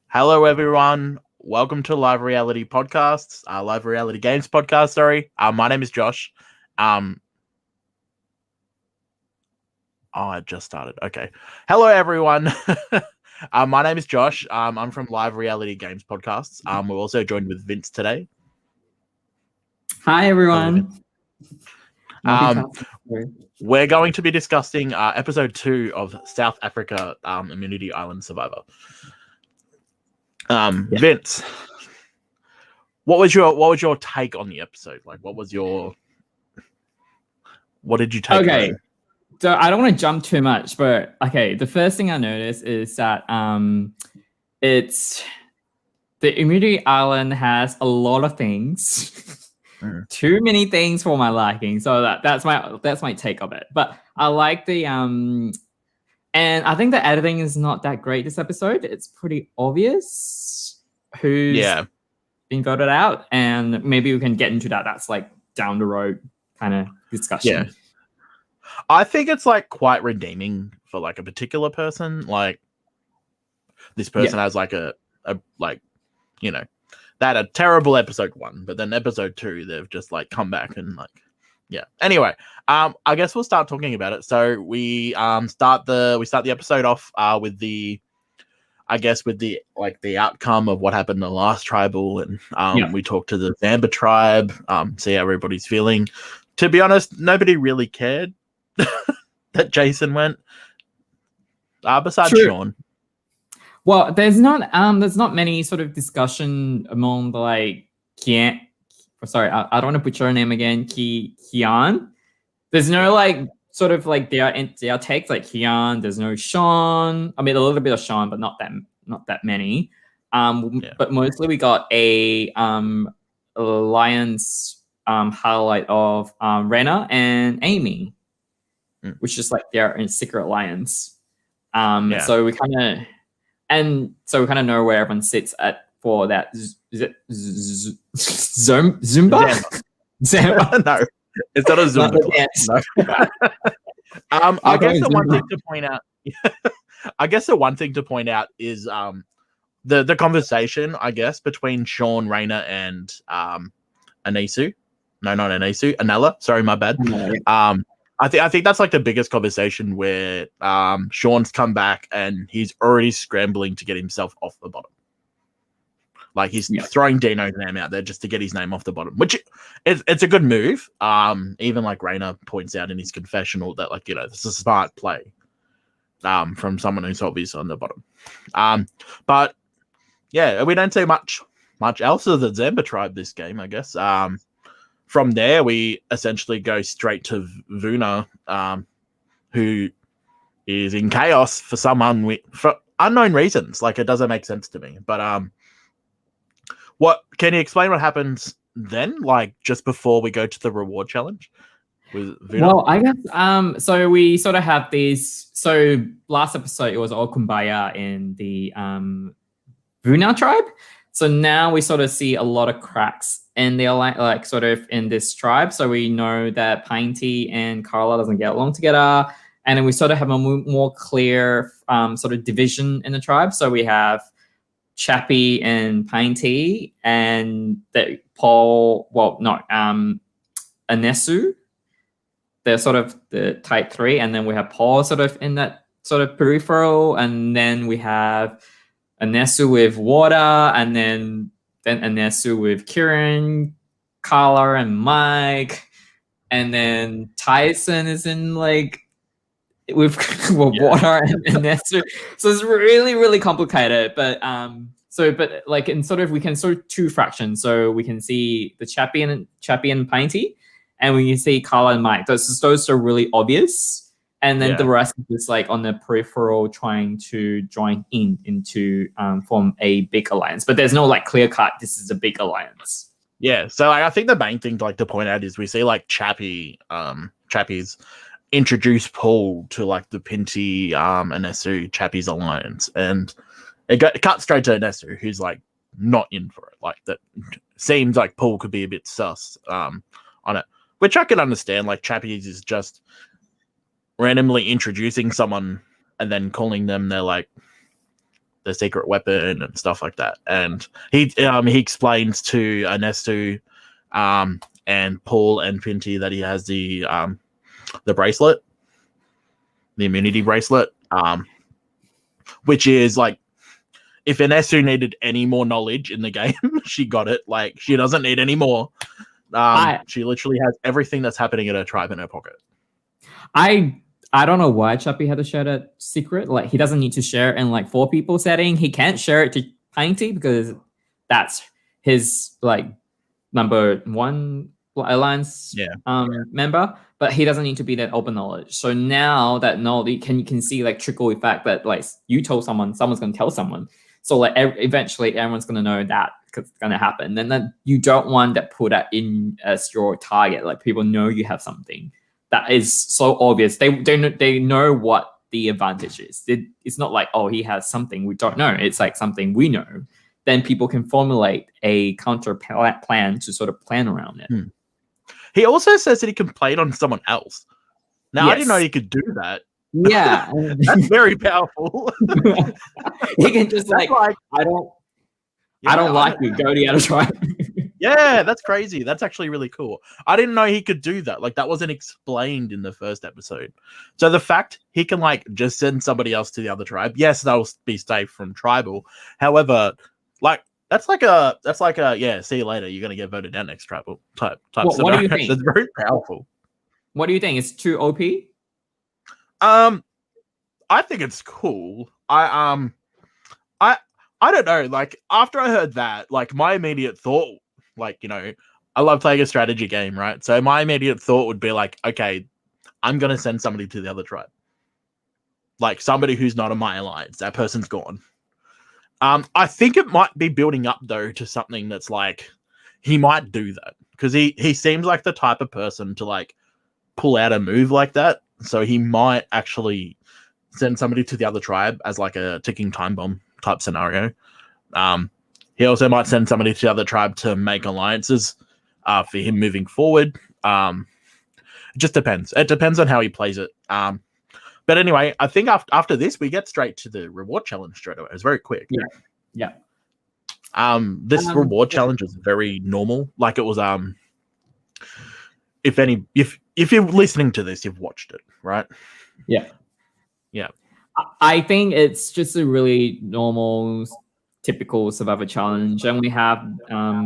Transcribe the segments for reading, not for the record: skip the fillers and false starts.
Hello, everyone. Welcome to Live Reality Podcasts, Live Reality Games Podcast. Sorry, my name is Josh. It just started. Okay. Hello, everyone. My name is Josh. I'm from Live Reality Games Podcasts. We're also joined with Vince today. Hi, everyone. We're going to be discussing episode 2 of South Africa Immunity Island Survivor. Vince, what was your take on the episode? Like, what did you take? Okay, so I don't want to jump too much, but okay, the first thing I noticed is that it's the Immunity Island has a lot of things, too many things for my liking. So that's my take of it. But I like the and I think the editing is not that great this episode. It's pretty obvious who's been voted out, and maybe we can get into that. That's like down the road kind of discussion. Yeah. I think it's like quite redeeming for like a particular person. Like this person has like a like, you know, they had a terrible episode 1, but then episode 2 they've just like come back and like Anyway, I guess we'll start talking about it. So we start the episode off with the outcome of what happened in the last tribal, and we talk to the Zamba tribe, see how everybody's feeling. To be honest, nobody really cared that Jason went, besides Sean. Well, there's not many sort of discussion among the like sorry, I don't want to butcher her name again. Kian. There's no like sort of like their takes like Kian. There's no Sean. I mean, a little bit of Sean, but not that many. But mostly we got a alliance highlight of Rena and Amy, which is like their secret alliance. So we kind of know where everyone sits at for that. Is it Zumba? Zamba. No, it's not a Zumba. No. I guess the one thing to point out. I guess the one thing to point out is the conversation, I guess, between Sean, Rayna, and Anisu. No, not Anisu. Anella. Sorry, my bad. I think that's like the biggest conversation where Sean's come back and he's already scrambling to get himself off the bottom. Like he's throwing Dino's name out there just to get his name off the bottom, which it's a good move. Even like Rayna points out in his confessional that like, this is a smart play from someone who's obviously on the bottom. But yeah, we don't see much else of the Zamba tribe this game, I guess. From there, we essentially go straight to Vuna, who is in chaos for for unknown reasons. Like it doesn't make sense to me, but what can you explain what happens then? Like just before we go to the reward challenge with Vuna? Well, I guess so we sort of have these. So last episode it was all Kumbaya in the Vuna tribe. So now we sort of see a lot of cracks in the like sort of in this tribe. So we know that Painty and Carla doesn't get along together, and then we sort of have a more clear sort of division in the tribe. So we have Chappie and Painty, and that Paul. Well, no, Anesu. They're sort of the type 3, and then we have Paul sort of in that sort of peripheral, and then we have Anesu with Water, and then Anesu with Kieran, Carla, and Mike, and then Tyson is in like with Water and Anesu. So it's really, really complicated. But but like in sort of we can sort of two fractions. So we can see the Chappie and Painty, and we can see Carla and Mike. Those are really obvious. And then the rest is just like on the peripheral trying to join into form a big alliance. But there's no like clear cut, this is a big alliance. Yeah, so I think the main thing to like to point out is we see like Chappie's introduce Paul to like the Pinty Anesu Chappie's alliance. And it cuts straight to Anesu, who's like not in for it. Like that seems like Paul could be a bit sus on it. Which I can understand. Like Chappie's is just randomly introducing someone and then calling them their like the secret weapon and stuff like that. And he explains to Ernesto, and Paul and Pinty that he has the bracelet, the immunity bracelet, which is like, if Ernesto needed any more knowledge in the game, she got it. Like, she doesn't need any more. She literally has everything that's happening in her tribe in her pocket. I don't know why Chappie had to share that secret. Like, he doesn't need to share in like 4 people setting. He can't share it to Pinty because that's his like number 1 alliance member. But he doesn't need to be that open knowledge. So now that you can see like trickle effect that like you told someone, someone's gonna tell someone. So like eventually everyone's gonna know that it's gonna happen. And then you don't want to put that in as your target. Like, people know you have something that is so obvious. They know what the advantage is. It's not like, oh, he has something we don't know. It's like something we know. Then people can formulate a counter plan to sort of plan around it. He also says that he can play it on someone else. Now, I didn't know he could do that. Yeah. That's very powerful. He can just like I don't like you. Go the other tribe. Yeah, that's crazy. That's actually really cool. I didn't know he could do that. Like, that wasn't explained in the first episode. So the fact he can like just send somebody else to the other tribe, yes, that'll be safe from tribal. However, like that's like a see you later. You're gonna get voted down next tribal type. What do you think? It's very powerful. What do you think? It's too OP? I think it's cool. I don't know. Like, after I heard that, like, my immediate thought, like, you know, I love playing a strategy game, right? So my immediate thought would be like, okay, I'm gonna send somebody to the other tribe, like somebody who's not in my alliance. That person's gone. I think it might be building up though to something that's like, he might do that because he seems like the type of person to like pull out a move like that. So he might actually send somebody to the other tribe as like a ticking time bomb type scenario. He also might send somebody to the other tribe to make alliances for him moving forward. It just depends. It depends on how he plays it. But anyway, I think after this, we get straight to the reward challenge straight away. It's very quick. Yeah. This reward challenge is very normal. Like, it was if you're listening to this, you've watched it, right? Yeah. Yeah. I think it's just a really normal, typical survivor challenge. And we have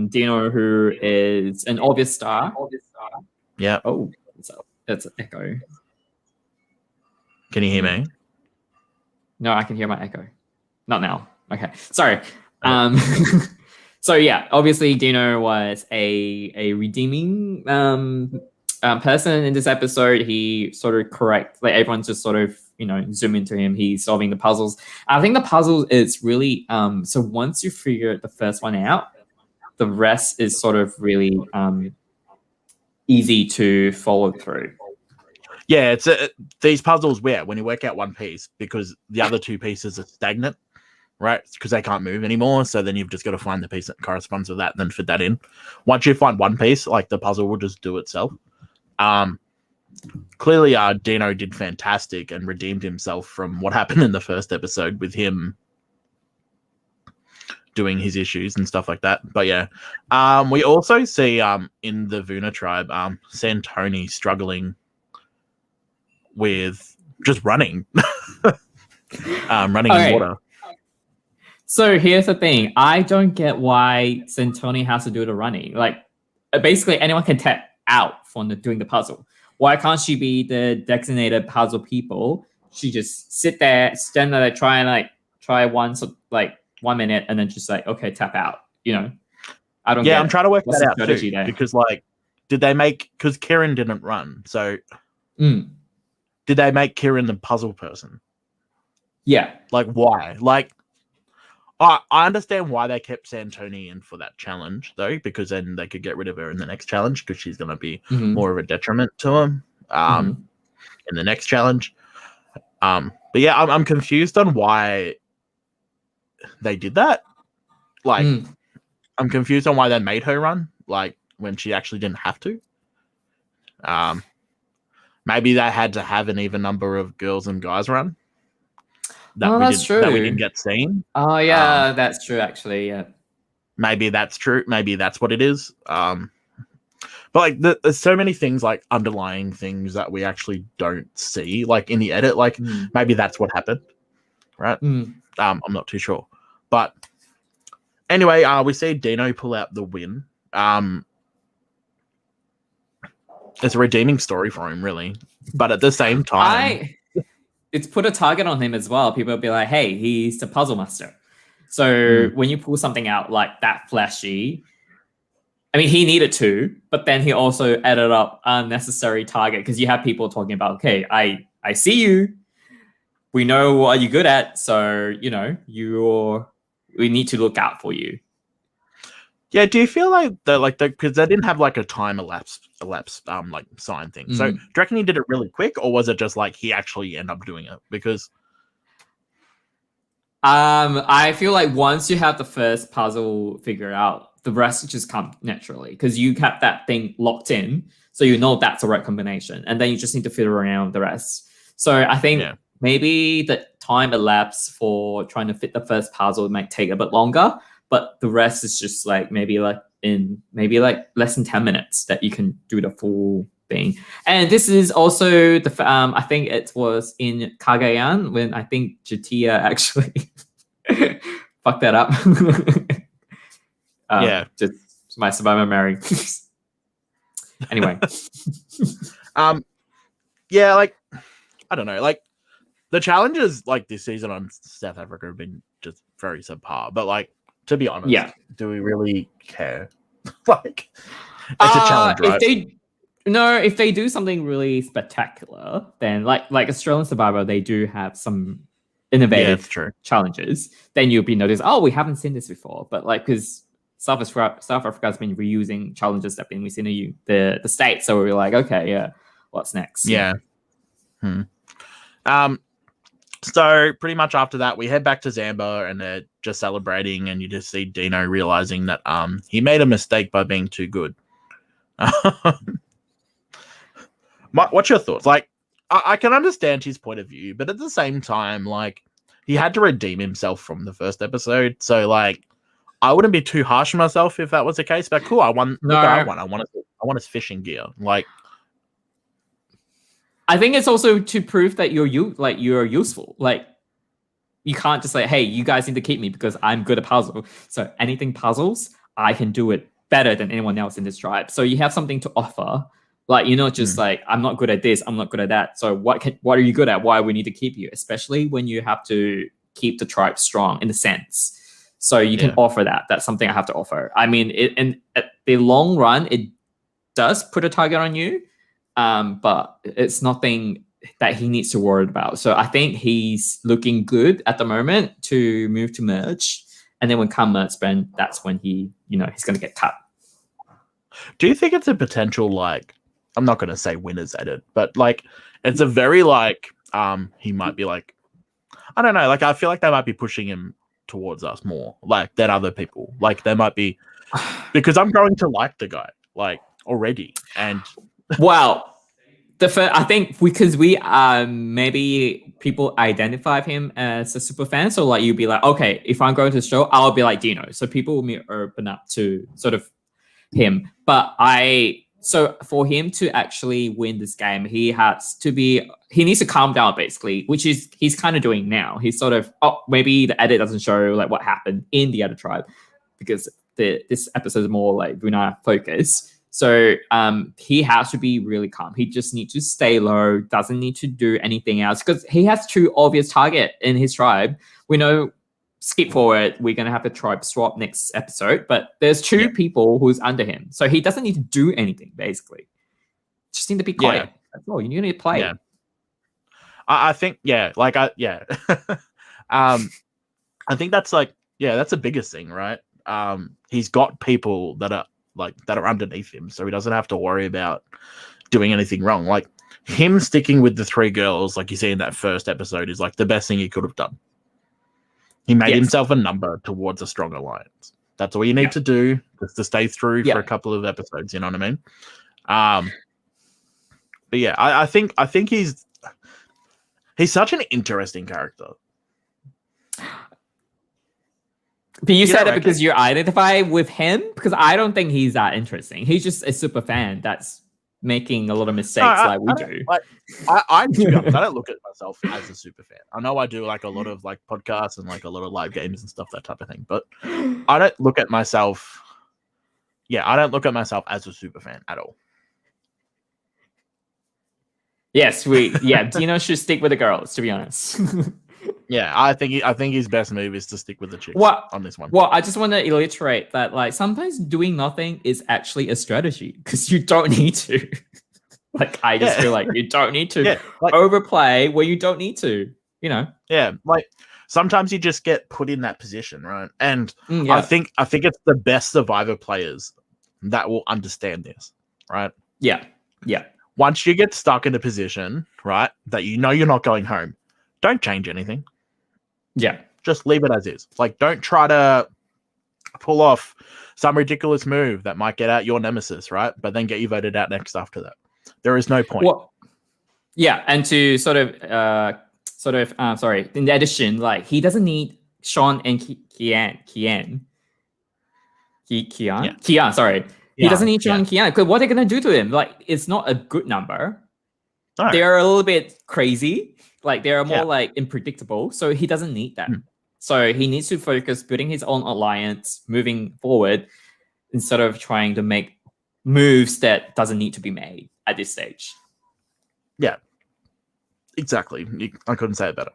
Dino, who is an obvious star. Yeah. Oh, that's an echo. Can you hear me? No, I can hear my echo. Not now. Okay. Sorry. So yeah, obviously Dino was a redeeming person in this episode. He sort of like everyone's just sort of, you know, zoom into him. He's solving the puzzles. I think the puzzle is really so once you figure the first one out, the rest is sort of really easy to follow through. Yeah, it's these puzzles where when you work out one piece, because the other 2 pieces are stagnant, right? Because they can't move anymore. So then you've just got to find the piece that corresponds with that and then fit that in. Once you find one piece, like, the puzzle will just do itself. Clearly, Dino did fantastic and redeemed himself from what happened in the first episode with him doing his issues and stuff like that. But yeah, we also see in the Vuna tribe, Santoni struggling with just running, running in water. So here's the thing. I don't get why Santoni has to do the running. Like, basically anyone can tap out from doing the puzzle. Why can't she be the designated puzzle people? She just sit there, stand there, try once, like 1 minute, and then just like, okay, tap out. You know, I don't. Yeah, I'm trying to work that out too, because like, did they make? Because Kieran didn't run, so did they make Kieran the puzzle person? Yeah. Like, why? Like, I understand why they kept Santoni in for that challenge, though, because then they could get rid of her in the next challenge because she's going to be more of a detriment to him in the next challenge. But yeah, I'm confused on why they did that. Like, I'm confused on why they made her run, like, when she actually didn't have to. Maybe they had to have an even number of girls and guys run. that we didn't get seen. Oh yeah, that's true. Actually, yeah. Maybe that's true. Maybe that's what it is. But like, there's so many things, like underlying things that we actually don't see, like in the edit. Like maybe that's what happened, right? I'm not too sure. But anyway, we see Dino pull out the win. It's a redeeming story for him, really. But at the same time, it's put a target on him as well. People will be like, "Hey, he's the puzzle master." So when you pull something out like that flashy. I mean, he needed to, but then he also added up unnecessary target because you have people talking about, okay, I see you. We know what you're good at. So, we need to look out for you. Yeah. Do you feel like because they didn't have like a time elapse, like sign thing. So do you reckon he did it really quick, or was it just like he actually ended up doing it? Because I feel like once you have the first puzzle figured out, the rest just come naturally because you have that thing locked in, so you know that's the right combination, and then you just need to fiddle around the rest. So I think maybe the time elapsed for trying to fit the first puzzle might take a bit longer, but the rest is just like maybe less than 10 minutes that you can do the full thing. And this is also I think it was in Kagayan when I think Jatia actually fucked that up. Just my survivor Mary. Anyway. Yeah, like I don't know, like the challenges like this season on South Africa have been just very subpar. But like, to be honest, do we really care? Like, it's a challenge, right? If they do something really spectacular, then like Australian Survivor, they do have some innovative challenges. Then you'll be noticed. Oh, we haven't seen this before, but like because South Africa has been reusing challenges that have been within the state, so we're like, okay, yeah, what's next? Yeah. So pretty much after that, we head back to Zambo, and they're just celebrating, and you just see Dino realizing that he made a mistake by being too good. What's your thoughts? Like, I can understand his point of view, but at the same time, like, he had to redeem himself from the first episode, so like, I wouldn't be too harsh on myself if that was the case. But cool, I won. No. I want his fishing gear. Like, I think it's also to prove that you're useful. Like, you can't just say, "Hey, you guys need to keep me because I'm good at puzzle." So anything puzzles, I can do it better than anyone else in this tribe. So you have something to offer. Like, you're not just like, I'm not good at this, I'm not good at that. So what are you good at? Why we need to keep you? Especially when you have to keep the tribe strong in a sense. So you can offer that. That's something I have to offer. I mean, at the long run, it does put a target on you, but it's nothing that he needs to worry about. So I think he's looking good at the moment to move to merge. And then when come merge spend, that's when he's going to get cut. Do you think it's a potential, like, I'm not going to say winner's edit, but like, it's a very like, he might be like, I don't know, like, I feel like they might be pushing him towards us more, like, than other people. Like, they might be, because I'm going to like the guy, like, already. And well, I think because we maybe people identify him as a super fan, so like you'd be like, okay, if I'm going to the show, I'll be like Dino, so people will be open up to sort of him. But so for him to actually win this game, he needs to calm down basically, which is he's kind of doing now. He's sort of, maybe the edit doesn't show like what happened in the other tribe because this episode is more like Vuna focus. So he has to be really calm. He just needs to stay low, doesn't need to do anything else because he has two obvious target in his tribe. We know, skip forward, we're going to have the tribe swap next episode, but there's two people who's under him. So he doesn't need to do anything, basically. Just need to be quiet. That's all. You need to play. Yeah. I think, I think that's like, that's the biggest thing, right? He's got people that are underneath him, so he doesn't have to worry about doing anything wrong. Like, him sticking with the three girls, like you see in that first episode, is like the best thing he could have done. He made himself a number towards a strong alliance. That's all you need to do, just to stay through for a couple of episodes. You know what I mean? But yeah, I think he's such an interesting character. But you said it because you identify with him? Because I don't think he's that interesting. He's just a super fan that's making a lot of mistakes like we do. To be honest, I don't look at myself as a super fan. I know I do like a lot of like podcasts and like a lot of live games and stuff, that type of thing. But I don't look at myself. Yeah, I don't look at myself as a super fan at all. Yes, Dino should stick with the girls, to be honest. Yeah, I think his best move is to stick with the chicks on this one. Well, I just want to illustrate that like sometimes doing nothing is actually a strategy because you don't need to. Like I just feel like you don't need to overplay where you don't need to, you know. Yeah, like sometimes you just get put in that position, right? And I think it's the best Survivor players that will understand this, right? Yeah. Once you get stuck in a position, right, that you know you're not going home, don't change anything. Yeah. Just leave it as is. Like, don't try to pull off some ridiculous move that might get out your nemesis, right? But then get you voted out next after that. There is no point. Well, yeah, and to sorry, in addition, like he doesn't need Sean and Kian, sorry. He doesn't need Sean and Kian because what are they gonna do to him? Like, it's not a good number. Right. They're a little bit crazy. Like they're more like unpredictable, so he doesn't need that. So he needs to focus building his own alliance, moving forward, instead of trying to make moves that doesn't need to be made at this stage. Yeah, exactly. I couldn't say it better.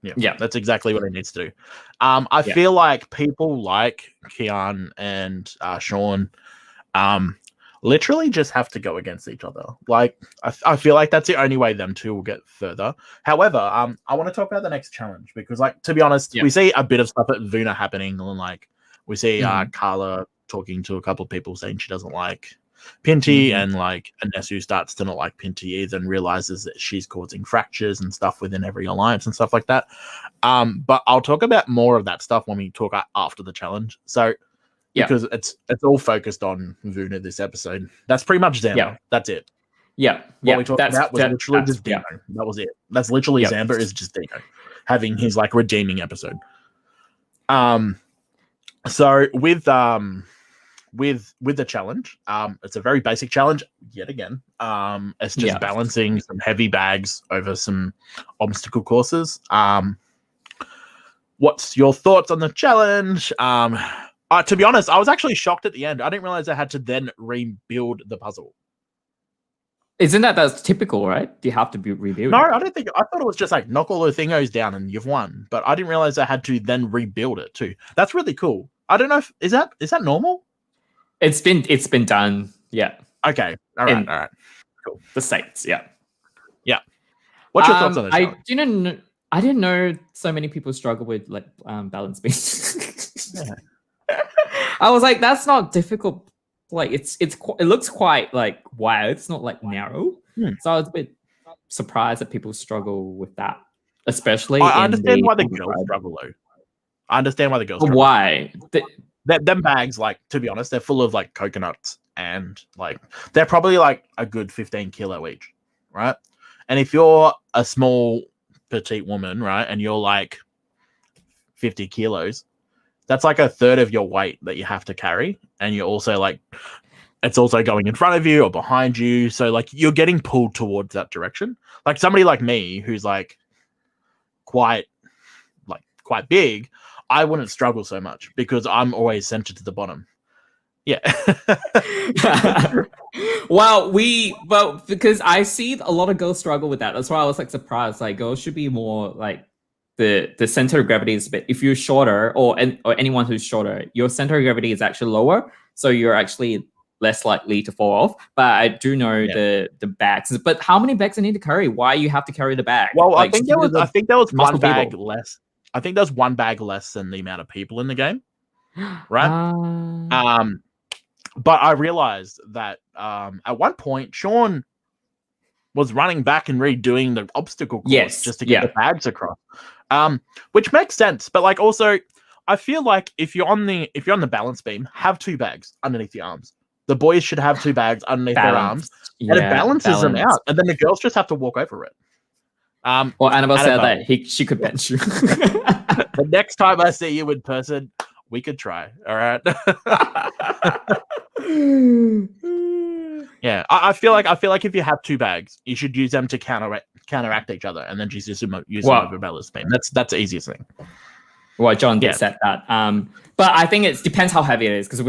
Yeah, that's exactly what he needs to do. I feel like people like Kian and Sean, literally just have to go against each other. Like, I feel like that's the only way them two will get further. However, I want to talk about the next challenge because, like, to be honest, we see a bit of stuff at Vuna happening, and like we see Carla talking to a couple of people saying she doesn't like Pinty, and like Anesu starts to not like Pinty either and realizes that she's causing fractures and stuff within every alliance and stuff like that. But I'll talk about more of that stuff when we talk after the challenge. So. Because it's all focused on Vuna this episode. That's pretty much Xander. Yeah. That's it. Yeah. What we talked about was literally just Dino. That was it. That's literally Xander is just Dino having his like redeeming episode. So with the challenge, it's a very basic challenge yet again. It's just balancing some heavy bags over some obstacle courses. What's your thoughts on the challenge? To be honest, I was actually shocked at the end. I didn't realize I had to then rebuild the puzzle. Isn't that's typical, right? You have to rebuild. No, I don't think. I thought it was just like knock all the thingos down and you've won. But I didn't realize I had to then rebuild it too. That's really cool. I don't know if is that normal? It's been done. Yeah. Okay. All right. Cool. The States. Yeah. What's your thoughts on this? I didn't know so many people struggle with like balance beams. I was like, that's not difficult. Like it looks quite like wide. It's not like narrow. So I was a bit surprised that people struggle with that, especially. I understand why the girls struggle though. I understand why the girls struggle. Why? Them bags, like, to be honest, they're full of like coconuts and like they're probably like a good 15 kilo each, right? And if you're a small petite woman, right, and you're like 50 kilos, that's like a third of your weight that you have to carry. And you're also like, it's also going in front of you or behind you. So like you're getting pulled towards that direction. Like somebody like me, who's like quite big, I wouldn't struggle so much because I'm always centered to the bottom. Yeah. Well, because I see a lot of girls struggle with that. That's why I was like surprised. Like girls should be more like, the center of gravity is a bit, if you're shorter or anyone who's shorter, your center of gravity is actually lower, so you're actually less likely to fall off. But I do know the bags. But how many bags I need to carry? Why you have to carry the bag? Well, like, I think there was one bag less. I think there's one bag less than the amount of people in the game, right? But I realized that at one point Sean was running back and redoing the obstacle course just to get the bags across. Which makes sense, but like also I feel like if you're on the balance beam, have two bags underneath the arms. The boys should have two bags underneath their arms, and it balances them out, and then the girls just have to walk over it. Well, Annabelle said that she could bench you. The next time I see you in person, We could try. All right. Yeah, I feel like if you have two bags, you should use them to counteract each other, and then just use them over balance beam. That's the easiest thing. Well, John did set that. But I think it depends how heavy it is, because I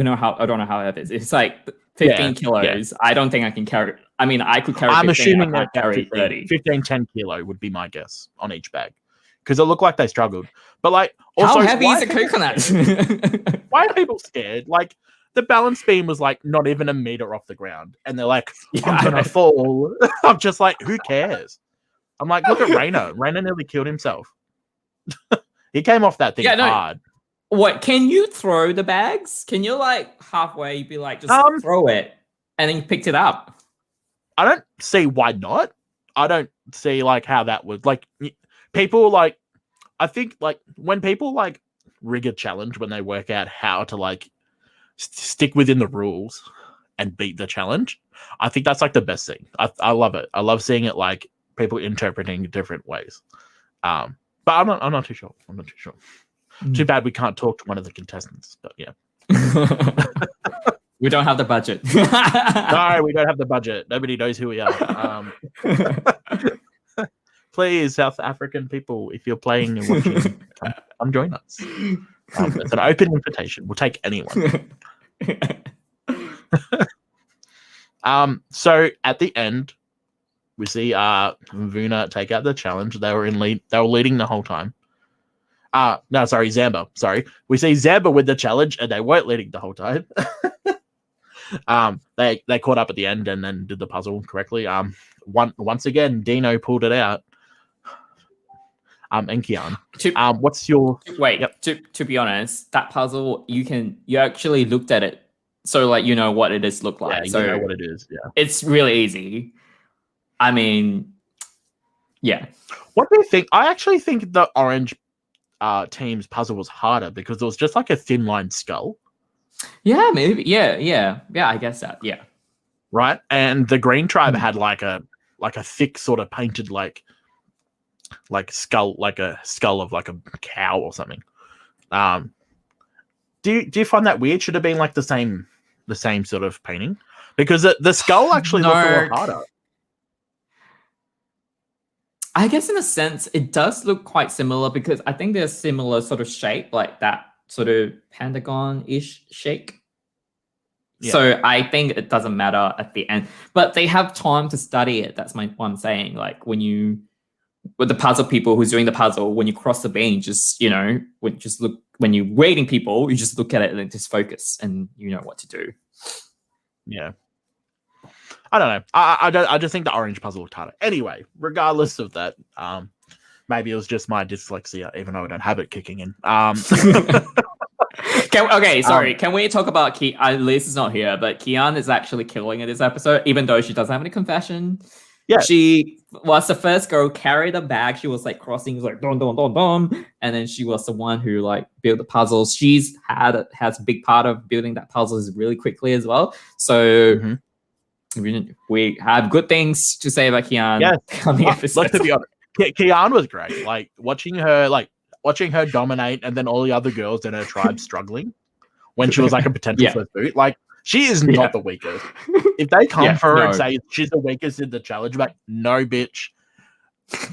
don't know how heavy it is. If it's like 15 kilos, I don't think I can carry. I mean, I could carry. I'm 15, assuming that carry 30. 15, 10 kilo would be my guess on each bag, because it looked like they struggled. But like, also, how heavy is a coconut? Why are people scared? Like, the balance beam was like not even a meter off the ground, and they're like, "I'm gonna fall." I'm just like, who cares? I'm like, look at Rainer. Rainer nearly killed himself. He came off that thing hard. What? Can you throw the bags? Can you like halfway be like, just throw it, and then you picked it up? I don't see why not. I don't see like how that would like people like. I think like when people like rig a challenge, when they work out how to like stick within the rules and beat the challenge, I think that's like the best thing. I love it. I love seeing it like people interpreting different ways. But I'm not too sure. Too bad we can't talk to one of the contestants. But yeah. We don't have the budget. No, we don't have the budget. Nobody knows who we are. Please, South African people, if you're playing and watching, come join us. It's an open invitation. We'll take anyone. So at the end, we see Vuna take out the challenge. They were leading the whole time. No, sorry, Zamba. Sorry. We see Zamba with the challenge, and they weren't leading the whole time. They caught up at the end and then did the puzzle correctly. Once again, Dino pulled it out. And Kian, what's your wait? Yep. To be honest, that puzzle you actually looked at it, so like you know what it is look like. Yeah, so you know what it is. Yeah, it's really easy. I mean, yeah. What do you think? I actually think the orange team's puzzle was harder because it was just like a thin line skull. Yeah, maybe. Yeah. I guess that. Yeah. Right, and the green tribe had like a thick sort of painted like skull, like a skull of like a cow or something. Do you find that weird? Should have been like the same sort of painting, because the skull actually looked a lot harder. I guess in a sense it does look quite similar, because I think they're similar sort of shape, like that sort of pentagon-ish shape. Yeah. So I think it doesn't matter at the end, but they have time to study it. That's what I'm saying. Like with the puzzle people who's doing the puzzle, when you cross the beam, just when you're rating people, you just look at it and just focus, and you know what to do. Yeah. I don't know. I just think the orange puzzle looked harder. Anyway, regardless of that, maybe it was just my dyslexia, even though I don't have it kicking in. Can we talk about Liz is not here, but Kian is actually killing it this episode, even though she doesn't have any confession. Yeah, she was the first girl, carried the bag. She was like crossing, like dom dom dom dom, and then she was the one who like built the puzzles. She's has a big part of building that puzzles really quickly as well. So we have good things to say about Kian. Yeah, like, to be honest, Kian was great. Like watching her dominate, and then all the other girls in her tribe struggling when she was like a potential first boot. Like, she is not the weakest. If they come for her and say she's the weakest in the challenge, like, no, bitch.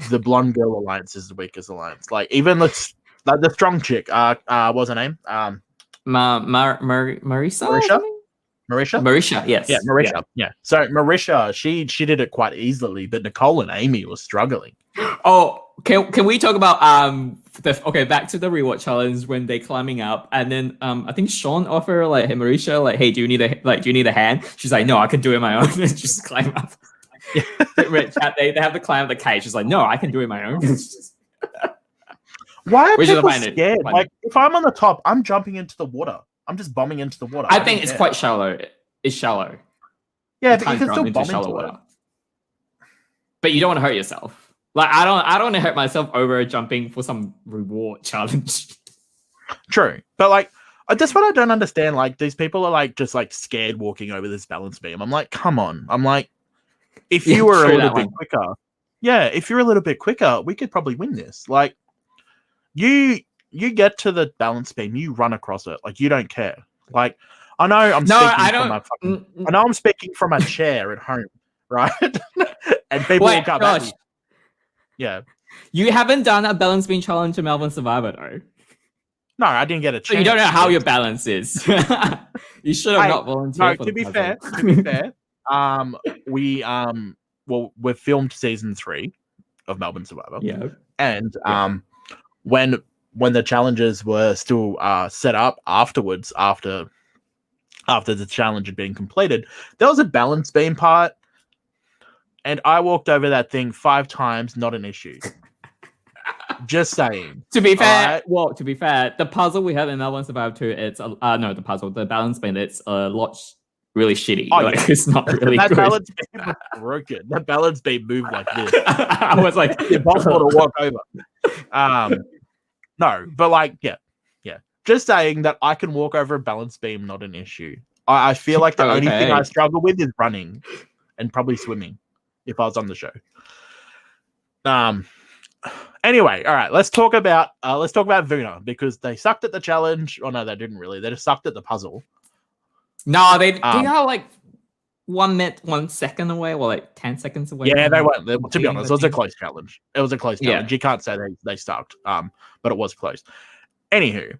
The blonde girl alliance is the weakest alliance. Like, even the strong chick. What's her name? Marisha. Marisha, yes. Yeah, Marisha. Yeah. So Marisha, she did it quite easily, but Nicole and Amy were struggling. Oh, can we talk about back to the rewatch challenge when they climbing up, and then I think Sean offered like, hey Marisha, like, hey, do you need a hand? She's like, no, I can do it my own. And just climb up. They have to climb the cage. She's like, no, I can do it my own. Why are people scared? Like, if I'm on the top, I'm jumping into the water. I'm just bombing into the water. I think it's quite shallow. It's shallow. Yeah, but you can still bomb into water. But you don't want to hurt yourself. Like, I don't want to hurt myself over jumping for some reward challenge. True. But like, that's what I don't understand. Like, these people are like just like scared walking over this balance beam. I'm like, come on. I'm like, if you were a little bit quicker, we could probably win this. Like, you you get to the balance beam, you run across it. Like, you don't care. Like, I know I'm speaking from a chair at home, right? And people will come at me. Yeah. You haven't done a balance beam challenge in Melbourne Survivor, though. No, I didn't get a chance. So you don't know how your balance is. You should have not volunteered. No, to be fair, we filmed season 3 of Melbourne Survivor. Yeah. And when the challenges were still set up afterwards, after the challenge had been completed, there was a balance beam part, and I walked over that thing 5 times, not an issue. Just saying. To be fair, the puzzle we have in Melbourne Survivor 2, the balance beam, it's a lot really shitty. It's not really that good. Balance beam was broken. That balance beam moved like this. I was like, impossible to walk over. No, but like, yeah. Just saying that I can walk over a balance beam, not an issue. I feel like the only thing I struggle with is running and probably swimming if I was on the show. Anyway, all right, let's talk about Vuna, because they sucked at the challenge. Oh no, they didn't really. They just sucked at the puzzle. No, they are like 1 minute, 1 second away, or like 10 seconds away. Yeah, they weren't. To be honest, it was a close challenge. It was a close challenge. You can't say they sucked. But it was close. Anywho,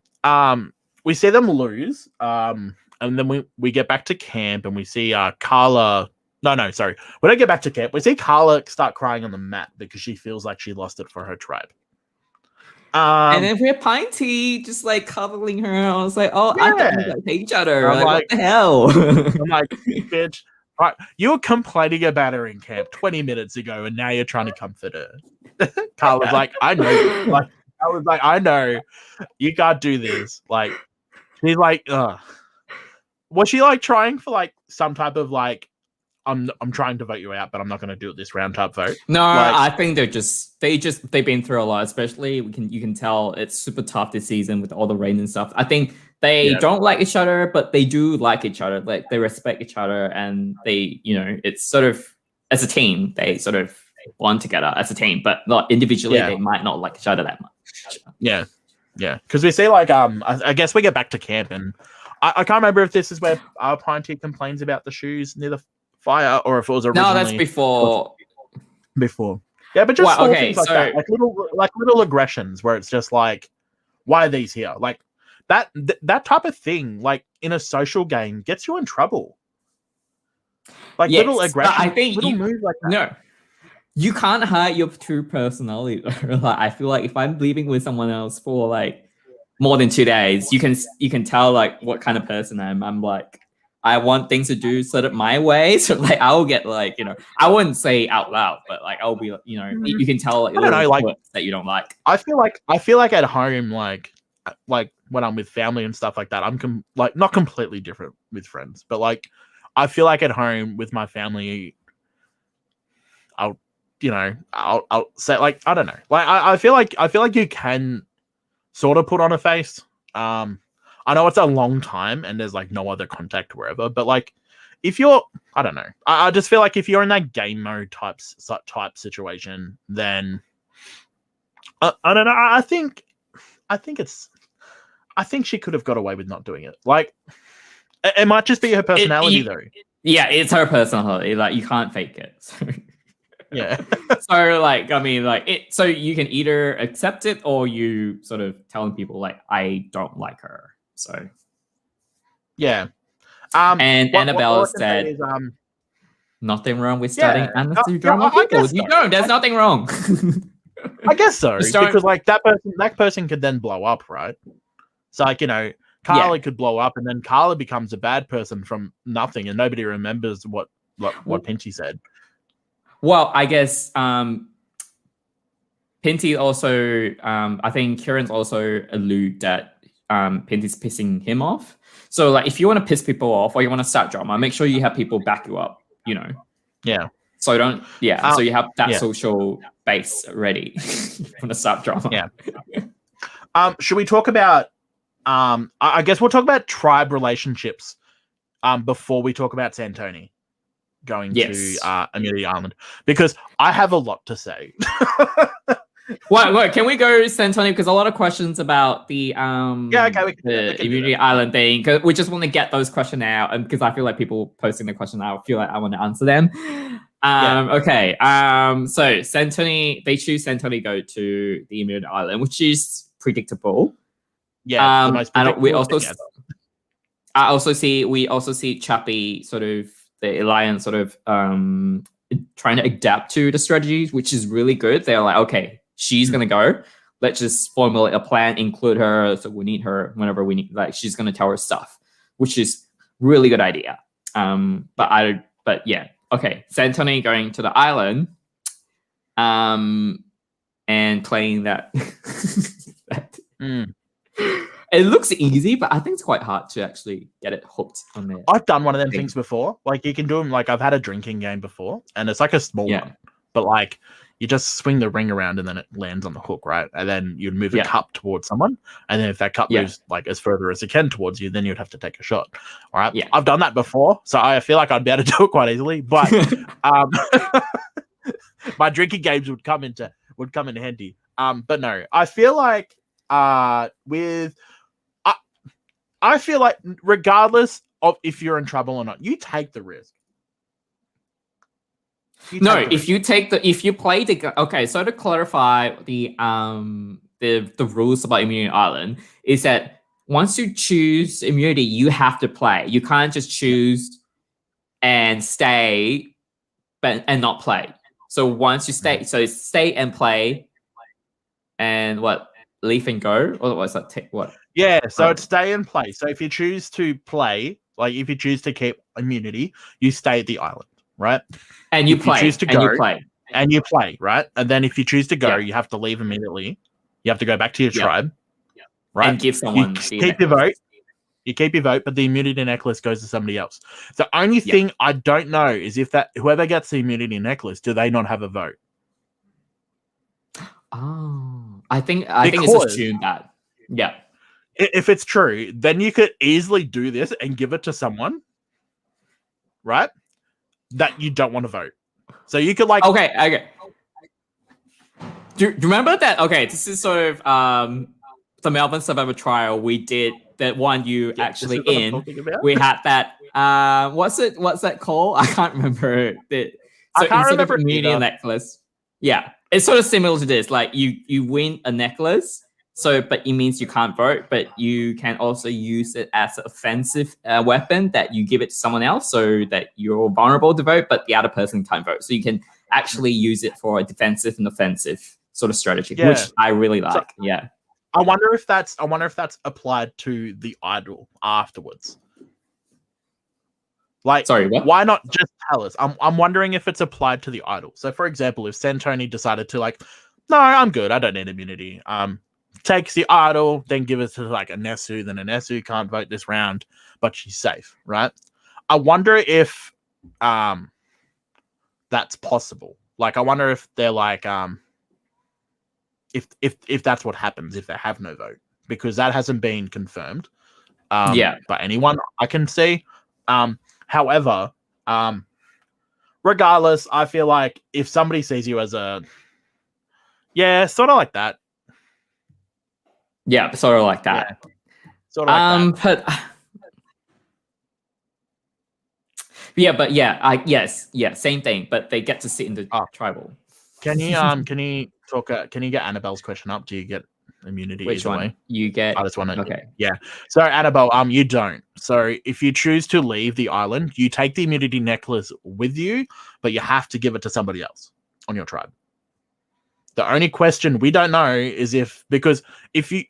we see them lose. And then we get back to camp and we see Carla. No, sorry. We don't get back to camp. We see Carla start crying on the mat because she feels like she lost it for her tribe. And then we have Pinty just like cuddling her. I was like, oh, yeah. I thought we like each other. Like, what the hell? I'm like, bitch. All right, you were complaining about her in camp 20 minutes ago, and now you're trying to comfort her. Carla's like, I know. Like, I was like, I know. You can't do this. Like, she's like, ugh. Was she like trying for like some type of like, I'm trying to vote you out, but I'm not going to do it this round type vote? No, like, I think they've been through a lot. Especially you can tell it's super tough this season with all the rain and stuff. I think they don't like each other, but they do like each other. Like they respect each other, and they, it's sort of as a team they sort of bond together as a team, but not individually. They might not like each other that much. Yeah. Because we see like I guess we get back to camp, and I can't remember if this is where Pinty complains about the shoes near the fire, or if it was originally. No, that's before. Yeah, but just things like that, like little aggressions where it's just like, why are these here? Like that type of thing, like in a social game, gets you in trouble. Like little aggressions, I think little moves like that. No, you can't hide your true personality. Like I feel like if I'm living with someone else for like more than 2 days, you can tell like what kind of person I am. I'm like, I want things to do sort of my way. So like I'll get like, I wouldn't say out loud, but like I'll be, you can tell like, that you don't like. I feel like at home, like when I'm with family and stuff like that, I'm not completely different with friends, but like I feel like at home with my family, I'll say like, I don't know. Like I feel like you can sort of put on a face. I know it's a long time and there's like no other contact wherever, but like if you're, I don't know, I just feel like if you're in that game mode type situation, then I don't know. I think she could have got away with not doing it. Like it might just be her personality though. Yeah, it's her personality. Like you can't fake it. So. Yeah. So like, I mean, like it. So you can either accept it or you sort of telling people like, I don't like her. So, yeah. And Annabelle said, nothing wrong with starting amnesty drama. You don't. There's nothing wrong. I guess so, because like that person could then blow up, right? So like Carla could blow up, and then Carla becomes a bad person from nothing, and nobody remembers what Pinty said. Well, I guess Pinty also, I think Kieran's also allude that Pinty's pissing him off. So like if you want to piss people off or you want to start drama, make sure you have people back you up, Yeah. So so you have that social base ready for the start drama. Yeah. Should we talk about I guess we'll talk about tribe relationships before we talk about Santoni going to Amelia Island, because I have a lot to say. What? Can we go Santoni? Because a lot of questions about the the Immunity Island thing. Cause we just want to get those questions out, and because I feel like people posting the question, I feel like I want to answer them. Okay. So Santoni, they choose Santoni go to the Immunity Island, which is predictable. Yeah. The most predictable we also see Chappie sort of the alliance sort of trying to adapt to the strategies, which is really good. They're like, okay, she's gonna go. Let's just formulate a plan, include her. So we need her whenever we need. Like she's gonna tell her stuff, which is really good idea. But yeah, okay. Santoni going to the island, and playing that. It looks easy, but I think it's quite hard to actually get it hooked on there. I've done one of them things before. Like you can do them. Like I've had a drinking game before, and it's like a small one, but like you just swing the ring around and then it lands on the hook, right? And then you'd move a cup towards someone, and then if that cup moves like as further as it can towards you, then you'd have to take a shot. All right. Yeah. I've done that before, so I feel like I'd be able to do it quite easily. But my drinking games would come in handy. But no, I feel like I feel like regardless of if you're in trouble or not, you take the risk. If you play the okay, so to clarify the rules about Immunity Island is that once you choose immunity, you have to play. You can't just choose and stay and not play. So once you stay, so stay and play and leave and go? Or what's that? What? Yeah, so it's stay and play. So if you choose to play, like if you choose to keep immunity, you stay at the island, right? And you play. You choose to go, and you play, right? And then if you choose to go, you have to leave immediately. You have to go back to your tribe, right? And give someone. You keep your vote. You keep your vote, but the immunity necklace goes to somebody else. The only thing I don't know is if that whoever gets the immunity necklace, do they not have a vote? Oh, I think it's assumed that. Yeah. If it's true, then you could easily do this and give it to someone, right? That you don't want to vote. So you could like okay. Do you remember that? Okay, this is sort of the Melbourne Survivor trial. We did that one you actually in. We had that. What's that called? I can't remember it. So I can't remember immunity necklace. Yeah, it's sort of similar to this. Like you win a necklace. So, but it means you can't vote, but you can also use it as an offensive weapon that you give it to someone else so that you're vulnerable to vote, but the other person can't vote. So you can actually use it for a defensive and offensive sort of strategy, which I really like. So, I wonder if that's applied to the idol afterwards. Like, sorry, what? Why not just tell us? I'm wondering if it's applied to the idol. So, for example, if Santoni decided to no, I'm good. I don't need immunity. Takes the idol, then give it to like a Nesu, then a Nesu can't vote this round, but she's safe, right? I wonder if that's possible. Like, I wonder if they're like if that's what happens if they have no vote, because that hasn't been confirmed by anyone I can see. However, regardless, I feel like if somebody sees you as sort of like that. Yeah, sort of like that. Yeah. Sort of like that. But same thing. But they get to sit in the tribal. Can you talk? Can you get Annabelle's question up? Do you get immunity? Which one? Way? You get. I just want to. Okay. Yeah. So Annabelle, you don't. So if you choose to leave the island, you take the immunity necklace with you, but you have to give it to somebody else on your tribe. The only question we don't know is because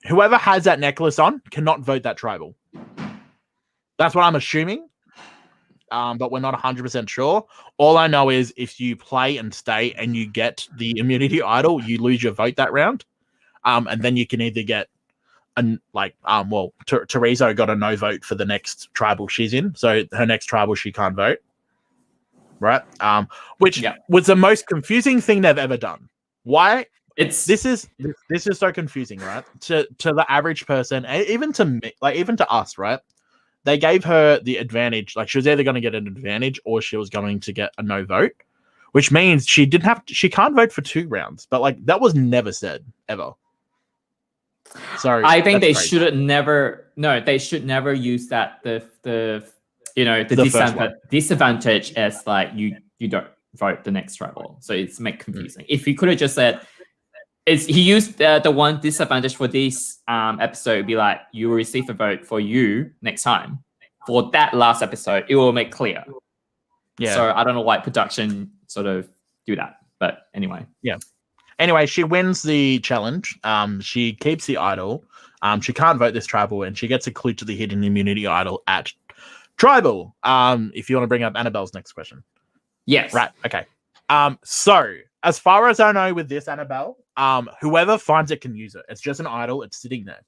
whoever has that necklace on cannot vote that tribal. That's what I'm assuming. But we're not 100% sure. All I know is if you play and stay and you get the immunity idol, you lose your vote that round. And then you can either get Teresa got a no vote for the next tribal she's in. So her next tribal, she can't vote. Right. Which was the most confusing thing they've ever done. Why? This is so confusing, right? To the average person, even to me, even to us, right? They gave her the advantage, she was either going to get an advantage or she was going to get a no vote, which means she can't vote for 2 rounds. But like that was never said ever. Sorry, I think they should never use that the disadvantage as like you don't vote the next tribal, so it's make confusing. If he could have just said, he used the one disadvantage for this episode, it'd be like you will receive a vote for you next time. For that last episode, it will make clear. Yeah. So I don't know why production sort of do that, but anyway. Yeah. Anyway, she wins the challenge. She keeps the idol. She can't vote this tribal, and she gets a clue to the hidden immunity idol at tribal. If you want to bring up Annabelle's next question. Yes. Right. Okay. So as far as I know with this Annabelle, whoever finds it can use it. It's just an idol. It's sitting there.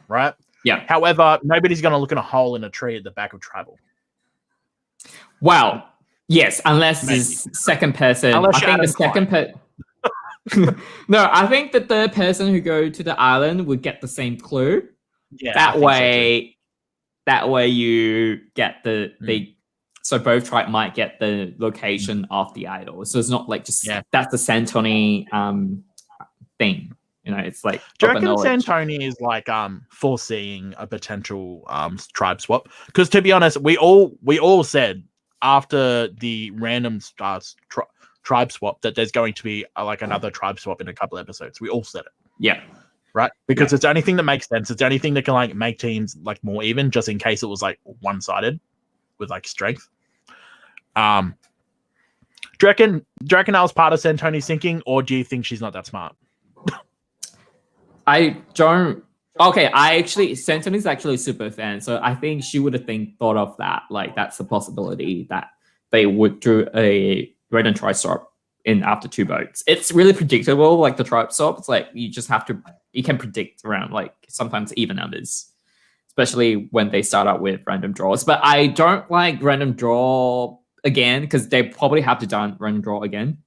Right? Yeah. However, nobody's going to look in a hole in a tree at the back of tribal. Well, yes, unless this second person. Unless I think the second person. No, I think the third person who go to the island would get the same clue. Yeah. That way you get so both tribe might get the location of the idol. So it's not like just that's the Santoni thing. You know, it's like. Do you reckon Santoni is like foreseeing a potential tribe swap? Because to be honest, we all said after the random tribe swap that there's going to be like another tribe swap in a couple episodes. We all said it. Yeah. Right? Because it's the only thing that makes sense. It's the only thing that can like make teams like more even, just in case it was like one-sided with like strength. Do you reckon I was part of Santoni's thinking, or do you think she's not that smart? I don't. Okay, Santoni's actually a super fan, so I think she would have thought of that. Like that's a possibility that they would do a random tribe swap in after 2 votes. It's really predictable, like the tribe swap. It's like you can predict around like sometimes even numbers, especially when they start out with random draws. But I don't like random draw again because they probably have to do random draw again.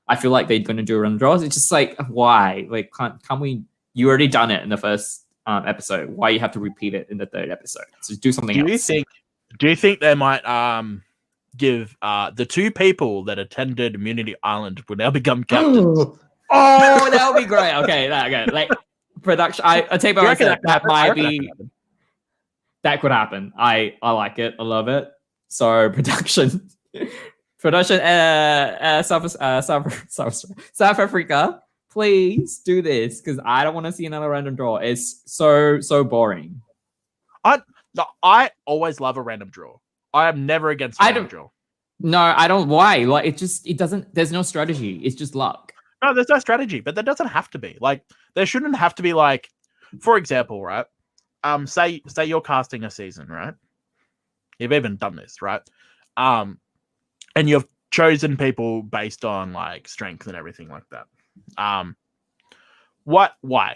I feel like they're going to do random draws. It's just like why? Like can't we? You already done it in the first episode. Why you have to repeat it in the 3rd episode? So do something else. Do you think they might give the 2 people that attended Immunity Island will now become captains? Oh, that would be great. Okay, like production. I take my that might be. That could happen. I like it. I love it. So production, South Africa. Please do this because I don't want to see another random draw. It's so boring. I always love a random draw. I am never against a random draw. No, I don't. Why? Like it doesn't. There's no strategy. It's just luck. No, there's no strategy, but there doesn't have to be. Like there shouldn't have to be like, for example, right? Say you're casting a season, right? You've even done this, right? And you've chosen people based on like strength and everything like that. Why?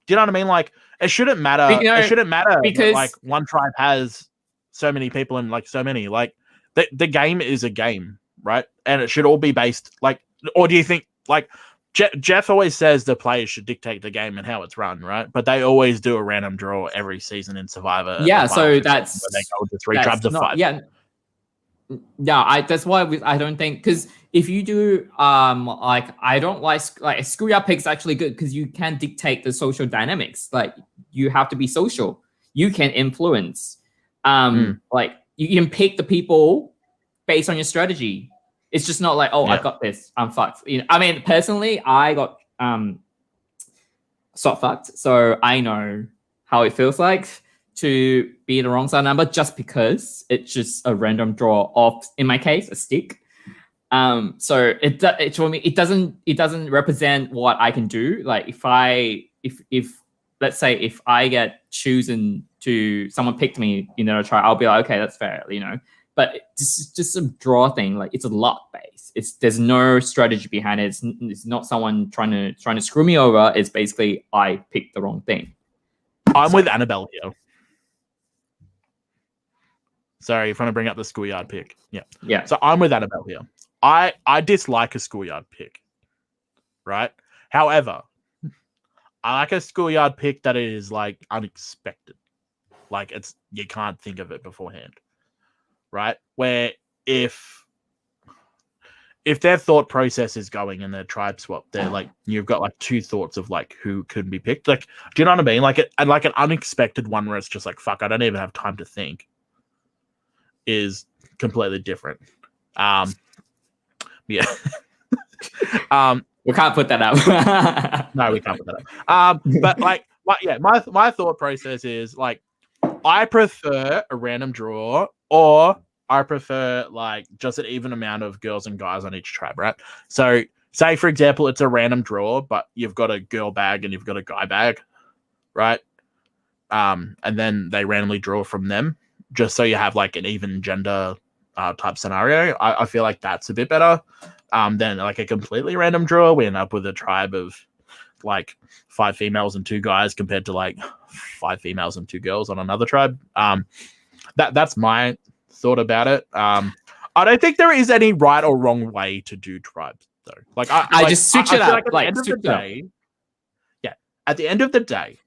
Do you know what I mean? Like it shouldn't matter. It shouldn't matter because that, like one tribe has so many people and like so many. Like the game is a game, right? And it should all be based like. Or do you think like Jeff always says the players should dictate the game and how it's run, right? But they always do a random draw every season in Survivor. Yeah, so that's where they go to 3 tribes of 5. Yeah. Yeah, that's why I don't think because if you do like I don't like a schoolyard pick is actually good because you can dictate the social dynamics. Like you have to be social. You can influence. Like you can pick the people based on your strategy. It's just not like I got this. I'm fucked. You know, I mean, personally, I got soft fucked, so I know how it feels like to be the wrong side number just because it's just a random draw of, in my case, a stick. So it for me it doesn't represent what I can do. Like if let's say if I get chosen to someone picked me, try, I'll be like, okay, that's fair, But it's just a draw thing. Like it's a luck base. There's no strategy behind it. It's not someone trying to screw me over. It's basically I picked the wrong thing. I'm with Annabelle here. Sorry, if I want to bring up the schoolyard pick. Yeah. So I'm with Annabelle here. I dislike a schoolyard pick. Right? However, I like a schoolyard pick that is like unexpected. Like you can't think of it beforehand. Right? Where if if their thought process is going in their tribe swap, they're like, you've got like two thoughts of like who could be picked. Like, do you know what I mean? Like an unexpected one where it's just like, fuck, I don't even have time to think, is completely different. Yeah. We can't put that up. No, we can't put that up. But my thought process is like, I prefer a random draw, or I prefer like just an even amount of girls and guys on each tribe, right? So say, for example, it's a random draw, but you've got a girl bag and you've got a guy bag, right? And then they randomly draw from them, just so you have like an even gender type scenario. I feel like that's a bit better than like a completely random draw. We end up with a tribe of like 5 females and 2 guys compared to like 5 females and 2 girls on another tribe. That's my thought about it. I don't think there is any right or wrong way to do tribes though. Like I just switch it up. Like at the end of the day, at the end of the day,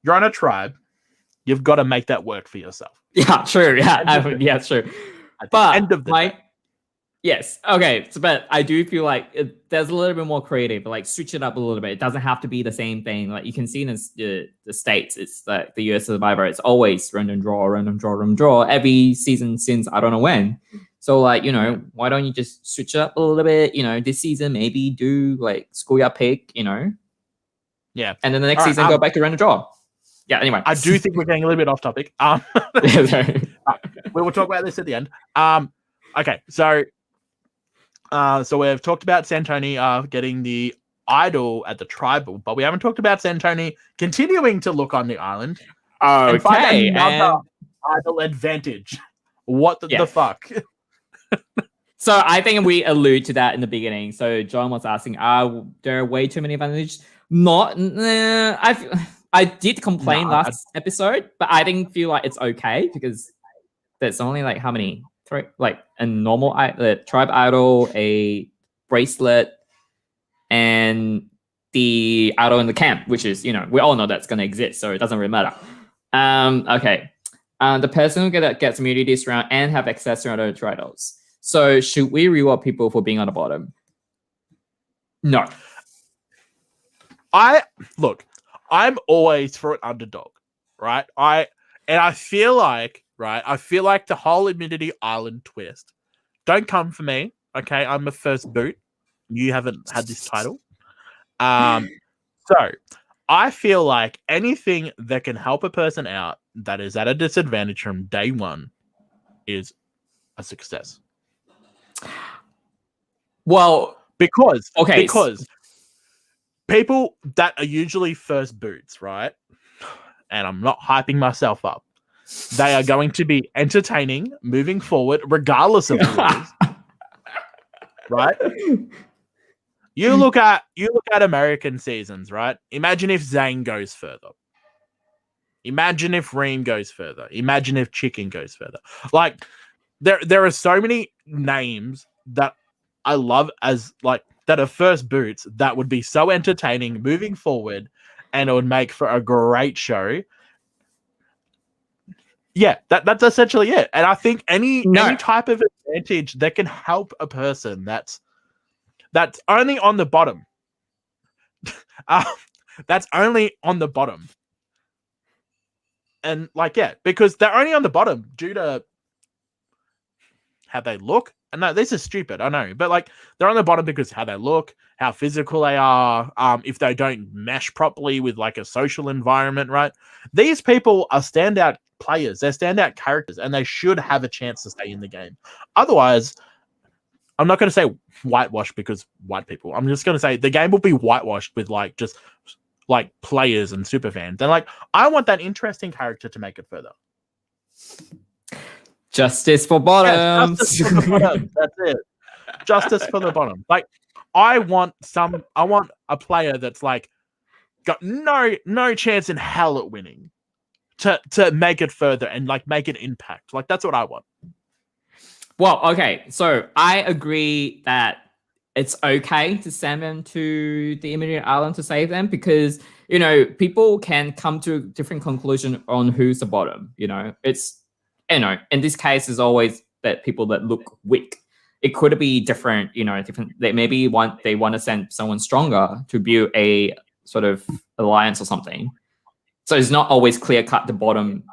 you're on a tribe. You've got to make that work for yourself. Yeah, true. Yeah, true. But end of the day. Yes. Okay. So, but I do feel like there's a little bit more creative. Like switch it up a little bit. It doesn't have to be the same thing. Like you can see in the States, it's like the US Survivor. It's always random draw every season since I don't know when. So like, you know, why don't you just switch it up a little bit? You know, this season maybe do like schoolyard pick. You know. Yeah. And then the next season go back to random draw. Yeah. Anyway, I do think we're getting a little bit off topic. We will talk about this at the end. Okay. So we've talked about Santoni getting the idol at the tribal, but we haven't talked about Santoni continuing to look on the island. And find another idol advantage. What the fuck? So I think we allude to that in the beginning. So John was asking, are there way too many advantages? I did complain last episode, but I didn't feel like it's okay because there's only like how many? 3, like a normal tribe idol, a bracelet, and the idol in the camp, which is, you know, we all know that's going to exist, so it doesn't really matter. Okay. The person who gets immunity this round and have access to other titles. So should we reward people for being on the bottom? No. I'm always for an underdog, right? I feel like, right, the whole Immunity Island twist, don't come for me, okay? I'm a first boot. You haven't had this title. So I feel like anything that can help a person out that is at a disadvantage from day one is a success. Well, because people that are usually first boots, right? And I'm not hyping myself up. They are going to be entertaining moving forward, regardless of who it is. Right? You look at American seasons, right? Imagine if Zane goes further. Imagine if Reem goes further. Imagine if Chicken goes further. Like, there are so many names that I love as like that are first boots that would be so entertaining moving forward, and it would make for a great show. Yeah, that's essentially it. And I think any type of advantage that can help a person that's only on the bottom. That's only on the bottom. And like, yeah, because they're only on the bottom due to how they look. And no, this is stupid, I know. But like, they're on the bottom because how they look, how physical they are, if they don't mesh properly with like a social environment, right? These people are standout players. They're standout characters, and they should have a chance to stay in the game. Otherwise, I'm not going to say whitewash because white people. I'm just going to say the game will be whitewashed with like just like players and super fans. And like, I want that interesting character to make it further. Justice for bottom. Yes, justice for the bottom. That's it. Justice for the bottom. Like, I want a player that's like got no chance in hell at winning to make it further and like make an impact. Like, that's what I want. Well, okay. So I agree that it's okay to send them to the Immunity Island to save them because, you know, people can come to a different conclusion on who's the bottom. You know, it's, you know, in this case, it's always that people that look weak. it could be different, different. They maybe want to send someone stronger to build a sort of alliance or something. So it's not always clear cut. The bottom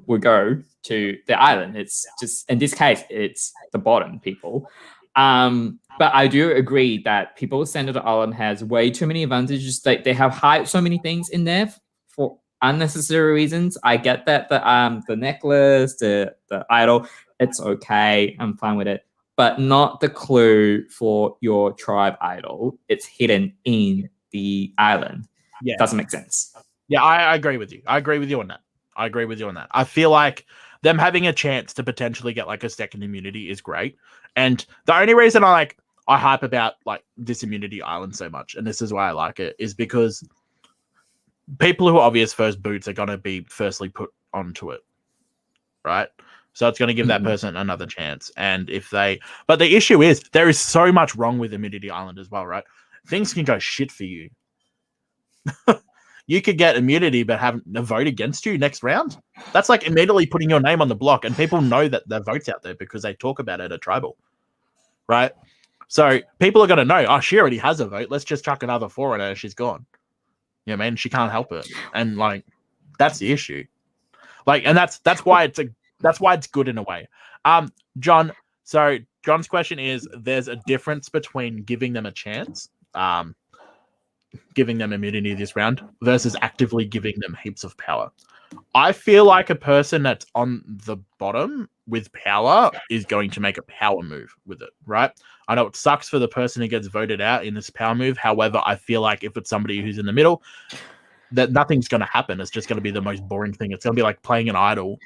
will go to the island. It's just in this case, it's the bottom people. But I do agree that people sent to the island has way too many advantages. They have hide so many things in there for unnecessary reasons. I get that the necklace, the idol, it's okay. I'm fine with it, but not the clue for your tribe idol. It's hidden in the island. Yeah, doesn't make sense. Yeah, I agree with you. I agree with you on that. I feel like them having a chance to potentially get like a second immunity is great. And the only reason I hype about like this immunity island so much, and this is why I like it, is because people who are obvious first boots are going to be firstly put onto it, right? So it's going to give that person another chance. And but the issue is there is so much wrong with immunity island as well, right? Things can go shit for you. You could get immunity but have a vote against you next round. That's like immediately putting your name on the block, and people know that their vote's out there because they talk about it at tribal, right? So people are going to know, oh, she already has a vote. Let's just chuck another 4 on her. She's gone. You know what I mean? She can't help it. And like, that's the issue. Like, and that's why it's good in a way. John, so John's question is, there's a difference between giving them a chance, giving them immunity this round versus actively giving them heaps of power. I feel like a person that's on the bottom with power is going to make a power move with it, right? I know it sucks for the person who gets voted out in this power move. However, I feel like if it's somebody who's in the middle, that nothing's going to happen. It's just going to be the most boring thing. It's going to be like playing an idol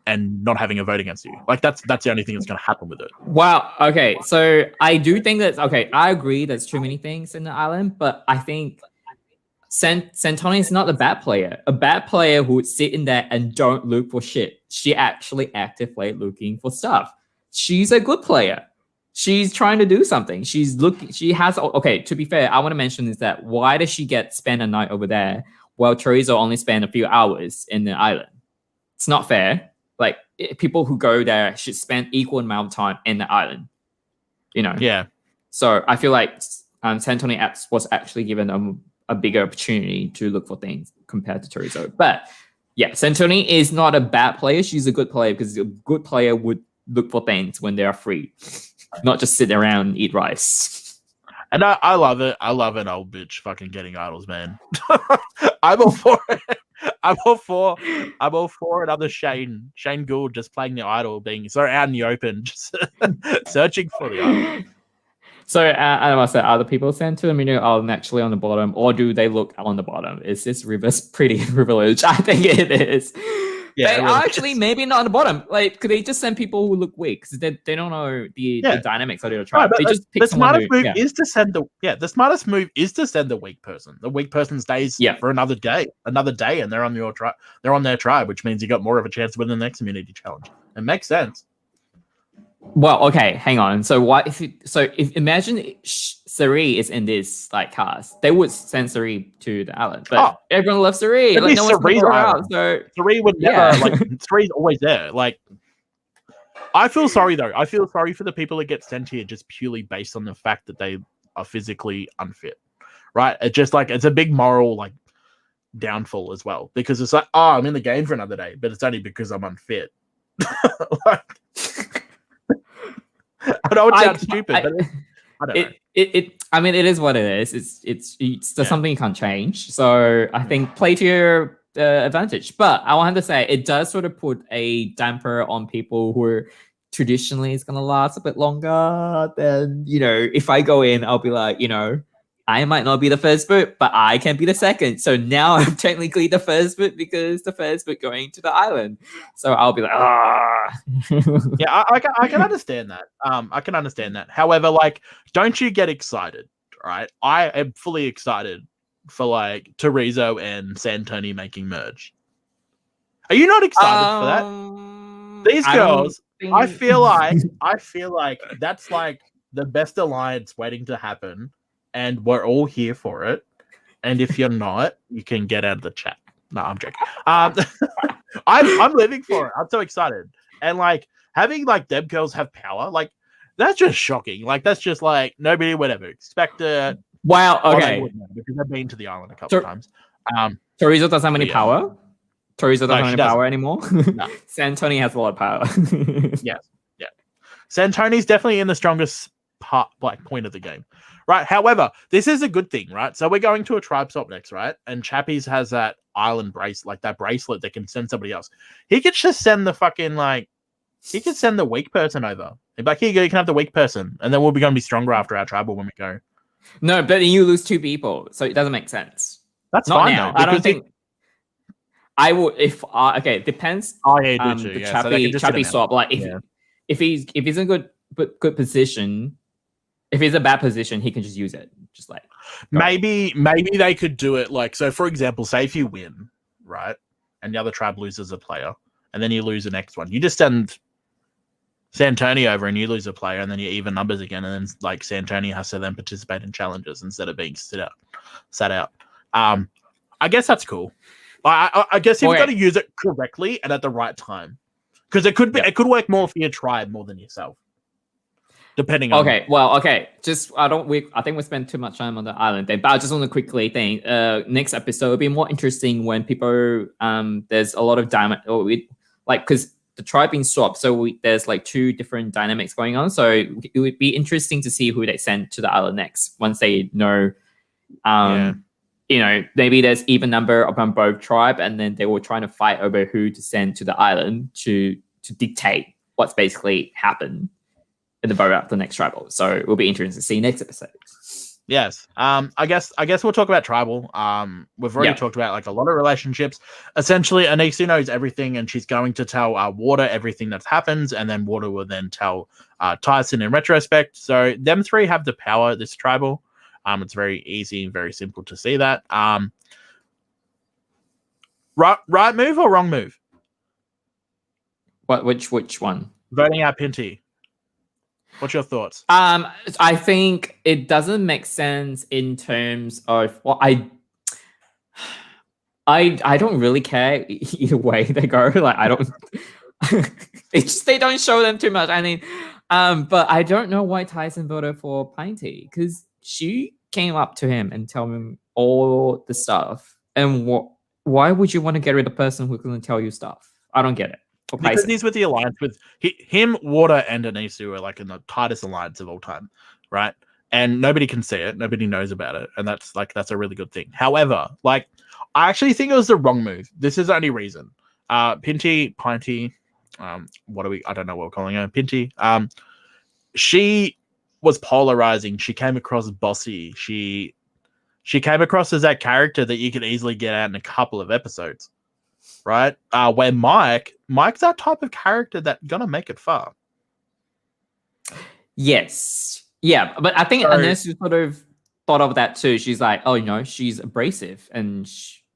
and not having a vote against you. Like that's the only thing that's going to happen with it. Wow. Okay. So I do think I agree there's too many things in the island, but I think Santoni is not a bad player. A bad player who would sit in there and don't look for shit. She actually actively looking for stuff. She's a good player. She's trying to do something. She has, okay, to be fair, I want to mention is that why does she spend a night over there while Chorizo only spend a few hours in the island? It's not fair. Like, people who go there should spend equal amount of time in the island, Yeah. So I feel like Santoni was actually given a bigger opportunity to look for things compared to Chorizo. But yeah, Santoni is not a bad player. She's a good player because a good player would look for things when they are free, not just sit around and eat rice. And I love it. I love an old bitch fucking getting idols, man. I'm all for it. I'm all for another Shane Gould just playing the idol, being so out in the open, just searching for the idol. So, I must say, are the people sent to Amino are naturally on the bottom, or do they look on the bottom? Is this reverse pretty privilege? I think it is. Yeah, they are actually maybe not on the bottom. Like, could they just send people who look weak because they don't know the dynamics of the tribe? They just pick the smartest move is to send the smartest move is to send the weak person. The weak person stays for another day, and they're on your tribe. They're on their tribe, which means you got more of a chance to win the next immunity challenge. It makes sense. Well, okay, hang on. So if imagine Sari is in this cast, they would send Sari to the island, but everyone loves Sari. Like, no one's going out, so Sari would never Sari's always there. Like, I feel sorry though. I feel sorry for the people that get sent here just purely based on the fact that they are physically unfit, right? It's just it's a big moral downfall as well, because it's I'm in the game for another day, but it's only because I'm unfit. I know it sounds stupid, but I don't know. I mean, it is what it is. It's something you can't change. So I think play to your advantage. But I wanted to say it does sort of put a damper on people who are traditionally is going to last a bit longer. Then if I go in, I'll be like, I might not be the first boot, but I can be the second. So now I'm technically the first boot because the first boot going to the island. So I'll be like, Yeah, I can understand that. I can understand that. However, don't you get excited, right? I am fully excited for Chorizo and Santoni making merge. Are you not excited for that? These girls, I feel like that's the best alliance waiting to happen. And we're all here for it. And if you're not, you can get out of the chat. No, I'm joking. I'm living for it. I'm so excited. And having like them girls have power, like that's just shocking. Like that's just like nobody would ever expect it. Wow. Okay. Because I've been to the island a couple of times. Chorizo doesn't have any power. Chorizo doesn't have any power anymore. No. Santoni has a lot of power. Yes. Yeah. Santoni's definitely in the strongest point of the game. Right. However, this is a good thing, right? So we're going to a tribe swap next, right? And Chappies has that island bracelet, like that bracelet that can send somebody else. He could just send the fucking he could send the weak person over. Like, here you go, you can have the weak person, and then we'll be going to be stronger after our tribal when we go. No, but then you lose 2 people, so it doesn't make sense. That's not fine now. Though, I don't think. I would if okay. It depends. Oh yeah, the Chappie swap. Like if he's in a good position, if he's a bad position, he can just use it. Just like maybe they could do it like so. For example, say if you win, right, and the other tribe loses a player, and then you lose the next one, you just send Santoni over and you lose a player, and then you even numbers again, and then like Santoni has to then participate in challenges instead of being sat out. I guess that's cool. I guess you've got to use it correctly and at the right time, because it could be it could work more for your tribe more than yourself, depending on. Just I think we spent too much time on the island thing, but I just want to quickly think. Next episode will be more interesting when people there's a lot of because the tribe being swapped, so there's like 2 different dynamics going on. So it would be interesting to see who they send to the island next once they know. You know, maybe there's even number upon both tribe, and then they were trying to fight over who to send to the island to dictate what's basically happened in the vote up the next tribal. So it will be interesting to see next episode. Yes. I guess we'll talk about tribal. We've already talked about like a lot of relationships. Essentially, Anisu knows everything, and she's going to tell Water everything that happens, and then Water will then tell Tyson in retrospect. So them 3 have the power. This tribal. It's very easy and very simple to see that. Right move or wrong move? Which one? Voting out Pinty. What's your thoughts? I think it doesn't make sense in terms of I don't really care either way they go. Like I don't. It's just they don't show them too much. I mean, but I don't know why Tyson voted for Pinty, because she came up to him and tell him all the stuff. And why would you want to get rid of the person who's going to tell you stuff? I don't get it. Because he's with the alliance with him, Water, and Anisu are like in the tightest alliance of all time, right? And nobody can see it, nobody knows about it, and that's a really good thing. However, like I actually think it was the wrong move. This is the only reason. Pinty, I don't know what we're calling her, Pinty. She was polarizing. She came across bossy. She came across as that character that you could easily get out in a couple of episodes, right? Where Mike's that type of character that's gonna make it far. Yes, yeah, but I think Anisu sort of thought of that too. She's like, oh, she's abrasive and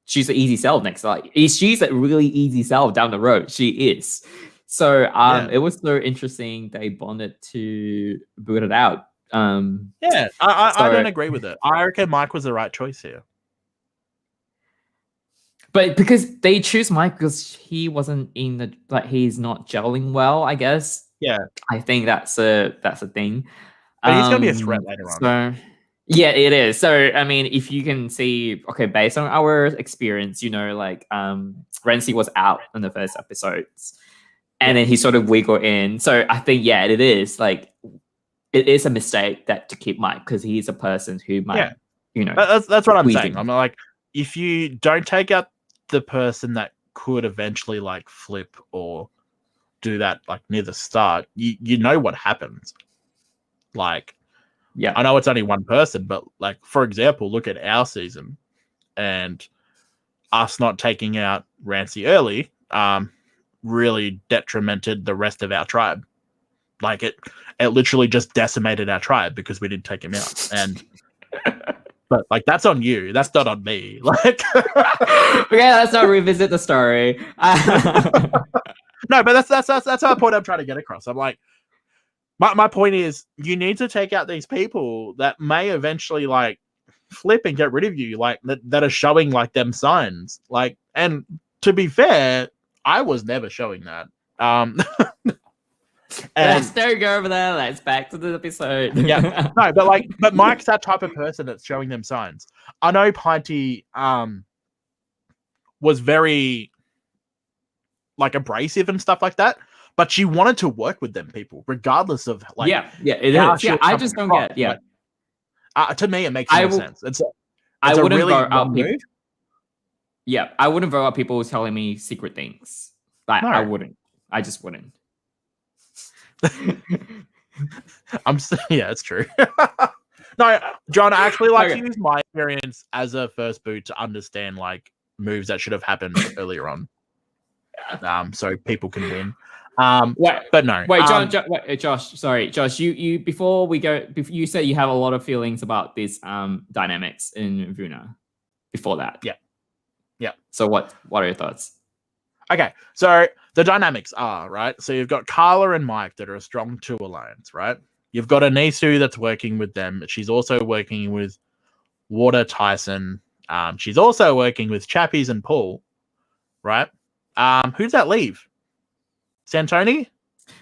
she's an easy sell next. Like she's a really easy sell down the road. She is. So it was so interesting they bonded to boot it out. I don't agree with it. I reckon Mike was the right choice here. But because they choose Mike because he wasn't he's not gelling well, I guess. Yeah. I think that's a thing. But he's gonna be a threat later on. So yeah, it is. So I mean, if you can see, okay, based on our experience, Renzi was out in the first episodes. And then he sort of wiggled in. So I think, it is like it is a mistake to keep Mike because he's a person who might, That's what I'm saying. I'm like, if you don't take out the person that could eventually like flip or do that like near the start, you know what happens. Like, I know it's only one person, but like for example, look at our season and us not taking out Rancy early. Really detrimented the rest of our tribe. Like it literally just decimated our tribe because we didn't take him out. And but like that's on you. That's not on me. Like okay, let's not revisit the story. No, but that's our point I'm trying to get across. I'm like, my point is you need to take out these people that may eventually like flip and get rid of you, like that are showing like them signs. Like, and to be fair, I was never showing that. Let's don't go over there. Let's back to the episode. Yeah, no, but Mike's that type of person that's showing them signs. I know Pinty was very like abrasive and stuff like that, but she wanted to work with them people, regardless of like. It is. Yeah, I just don't get. Yeah, to me, it makes no sense. I wouldn't really vote out move. people. Yeah, I wouldn't vote out people telling me secret things. Like, No. I wouldn't. I just wouldn't. Yeah, it's true. No, John, I actually like to use my experience as a first boot to understand like moves that should have happened earlier on. So people can win. But no. Wait, Josh. Sorry, Josh. You before you said you have a lot of feelings about these dynamics in Vuna. Before that, yeah. So what are your thoughts? Okay, so the dynamics are right. So you've got Carla and Mike that are a strong 2 alliance, right? You've got Anisu that's working with them. She's also working with Water Tyson. She's also working with Chappies and Paul, right? Who's that leave? Santoni?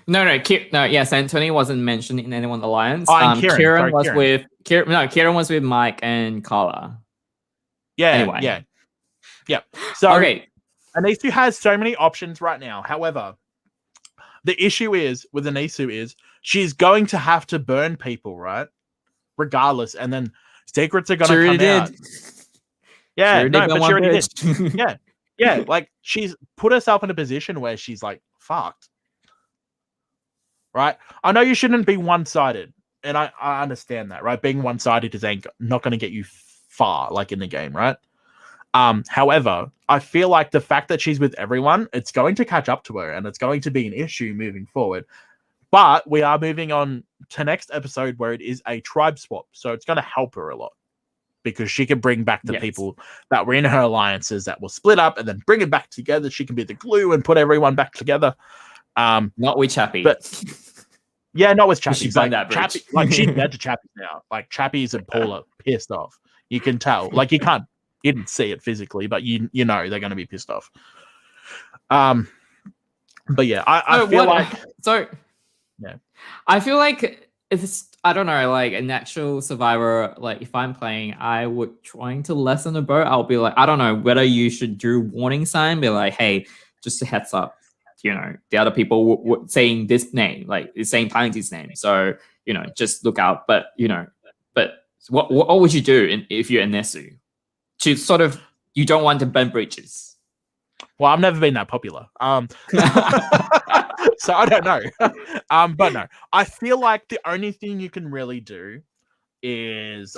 No. Yeah, Santoni wasn't mentioned in anyone's alliance. And Kieran was with Kieran was with Mike and Carla. Yeah. Anyway. Yeah. So okay. Anisu has so many options right now. However, the issue is with Anisu is she's going to have to burn people, right? Regardless, and then secrets are going to come out. Yeah, but she already did. Yeah, like she's put herself in a position where she's like fucked. Right? I know you shouldn't be one-sided, and I understand that, right? Being one-sided is not going to get you far, like in the game, right? However, I feel like the fact that she's with everyone, it's going to catch up to her, and it's going to be an issue moving forward. But we are moving on to next episode where it is a tribe swap, so it's going to help her a lot because she can bring back the people that were in her alliances that will split up and then bring it back together. She can be the glue and put everyone back together. Not with Chappie, but yeah, not with Chappie. She's on that bridge. Chappie, like she's dead to Chappie now. Like Chappies and Paul are pissed off. You can tell. Like you didn't see it physically, but you know they're going to be pissed off. But yeah, I feel like so. Yeah, I feel like it's I don't know, like an actual survivor. Like if I'm playing, I would trying to lessen the boat. I'll be like, I don't know whether you should do warning sign, be like, hey, just a heads up. You know, the other people saying this name, like it's saying Pinty's name. So just look out. But what would you do if you're Anisu? To sort of, you don't want to burn bridges. Well, I've never been that popular. So I don't know. But no, I feel like the only thing you can really do is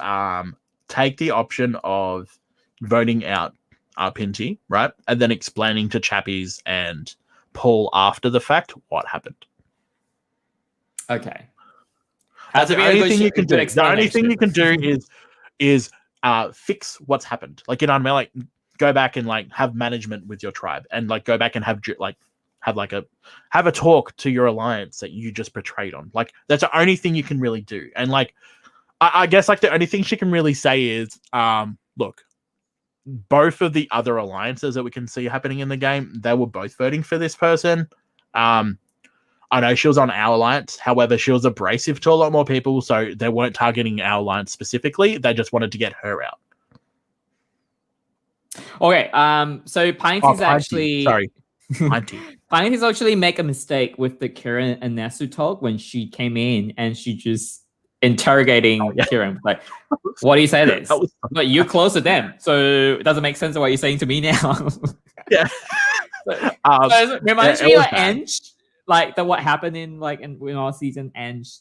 take the option of voting out Pinty, right? And then explaining to Chappies and Paul after the fact what happened. Okay. That's the only thing you can do. The only thing you can do is fix what's happened. Like, you know what I mean? Like, go back and like have management with your tribe, and like go back and have a talk to your alliance that you just betrayed on. Like, that's the only thing you can really do. And like, I guess like the only thing she can really say is, look, both of the other alliances that we can see happening in the game, they were both voting for this person. I know she was on our alliance. However, she was abrasive to a lot more people, so they weren't targeting our alliance specifically. They just wanted to get her out. Okay, so Pinty's actually... Sorry, Pinty. Pinty's actually make a mistake with the Kieran and Nesu talk when she came in and she just interrogating Kieran. Like, what do you say this? But you're close to them, so it doesn't make sense of what you're saying to me now. Yeah. So it reminds me like Enge. Like what happened in our season, Enge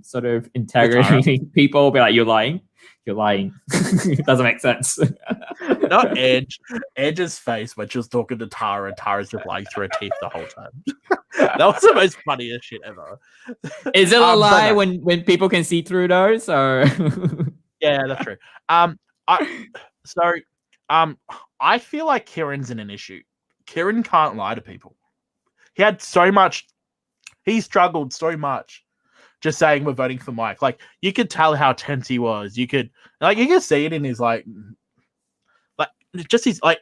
sort of interrogating people, be like, you're lying. It doesn't make sense. Not Edge. Edge's face when she was talking to Tara, Tara's just lying through her teeth the whole time. That was the most funniest shit ever. Is it a lie when people can see through those? So yeah, that's true. I feel like Kieran's in an issue. Kieran can't lie to people. He struggled so much just saying we're voting for Mike. Like, you could tell how tense he was. You could see it in his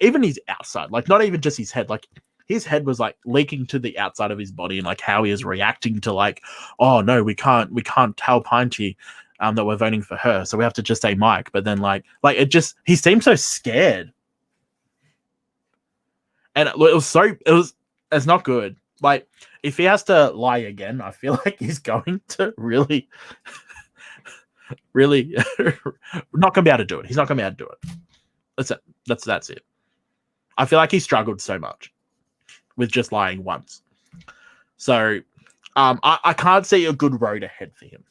even his outside, like not even just his head. Like, his head was like leaking to the outside of his body, and like how he is reacting to like, oh no, we can't tell Pinty that we're voting for her, so we have to just say Mike. But then like he seemed so scared, and it's not good. Like if he has to lie again, I feel like he's going to really not gonna be able to do it. He's not gonna be able to do it. That's it. I feel like he struggled so much with just lying once. So I can't see a good road ahead for him.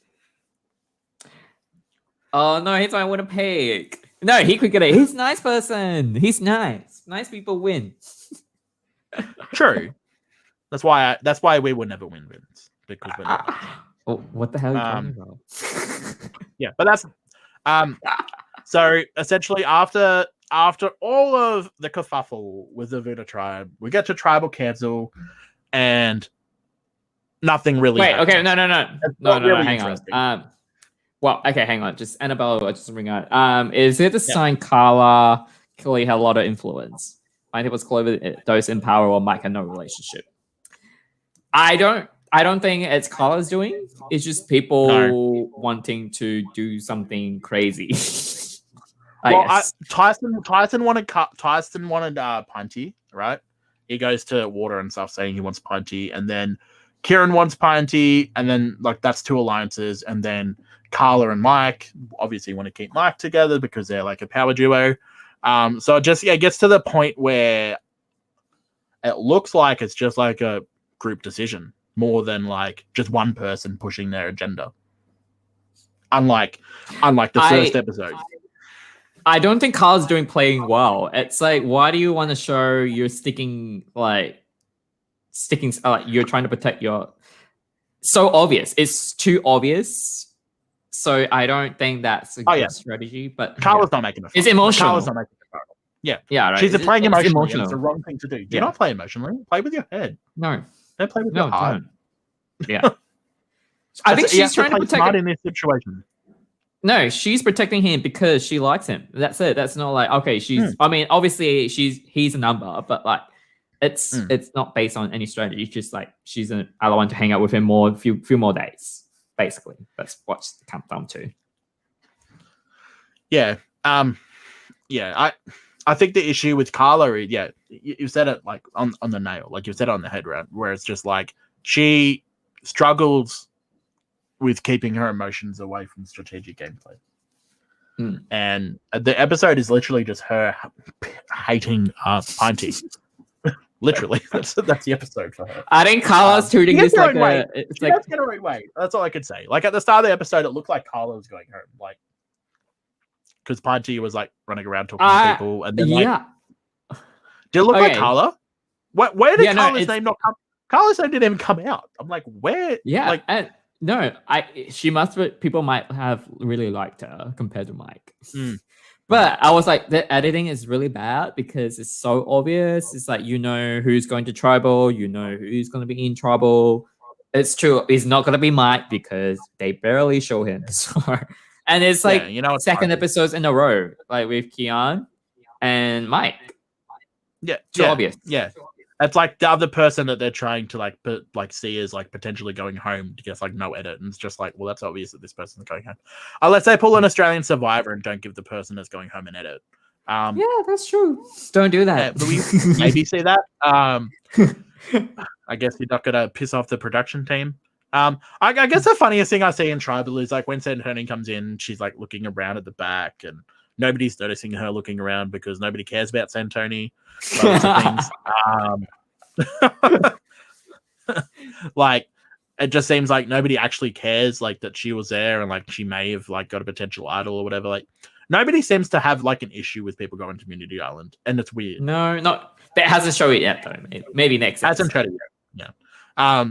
Oh no, he's my Winnipeg. No, he could get it. He's a nice person. He's nice. Nice people win. True. That's why we will never win wins, because we're not. Oh, what the hell are you talking about? Yeah, but that's so essentially after all of the kerfuffle with the Vuna tribe, we get to tribal council, and nothing really. Wait, happens. okay, no, really hang on. Well, okay, hang on. Just Annabelle, I just ring out. Is it the sign Carla clearly had a lot of influence? I think it was clever those in power or Mike had no relationship. I don't think it's Carla's doing. It's just people wanting to do something crazy. Tyson wanted Pinty, right? He goes to Water and stuff saying he wants Pinty, and then Kieran wants Pinty, and then like that's two alliances, and then Carla and Mike obviously want to keep Mike together because they're like a power duo. So it just gets to the point where it looks like it's just like a group decision more than like just one person pushing their agenda. Unlike the first episode. I don't think Carl's playing well. It's like, why do you want to show you're sticking you're trying to protect your, so obvious. It's too obvious. So I don't think that's a good strategy. But Carla's not making it. It's emotional. Carla's not making it. Yeah. Right. She's playing emotionally. It's the wrong thing to do. Do not play emotionally. Play with your head. No. Don't play with your heart. Don't. Yeah. I think she's trying to protect him in this situation. No, she's protecting him because she likes him. That's it. That's not like, okay, she's I mean, obviously he's a number, but like it's not based on any strategy. It's just like I want to hang out with him more, few more days. Basically. That's what's come down to. Yeah. I think the issue with Carla is, you said it like on the nail, like you said it on the head, right? Where it's just like she struggles with keeping her emotions away from strategic gameplay. And the episode is literally just her hating Pinty. Literally, that's the episode for her. I think Carla's treating this like it's like get her own way. That's all I could say. Like at the start of the episode, it looked like Carla was going home, like because Pinty was like running around talking to people, and then did it look like Carla? Where did Carla's name not come? Carla's name didn't even come out. I'm like, where? Yeah, like no, she must. People might have really liked her compared to Mike. But I was like, the editing is really bad because it's so obvious. It's like, you know who's going to tribal, you know who's going to be in trouble. It's true. It's not going to be Mike because they barely show him. So, and it's like second episodes in a row, like with Kian and Mike. Yeah, too obvious. Yeah, it's like the other person that they're trying to see as like potentially going home to get like no edit, and it's just like, well, that's obvious that this person's going home. Unless they pull an Australian Survivor and don't give the person that's going home an edit. Yeah, that's true. Don't do that. But we maybe see that. I guess you're not gonna piss off the production team. I guess the funniest thing I see in Tribal is like when Santoni comes in, she's like looking around at the back, and nobody's noticing her looking around because nobody cares about Santoni. Like it just seems like nobody actually cares like that she was there, and like she may have like got a potential idol or whatever. Like nobody seems to have like an issue with people going to Community Island, and it's weird. No, not that hasn't shown it yet though. Maybe next hasn't showed it yet. Yeah.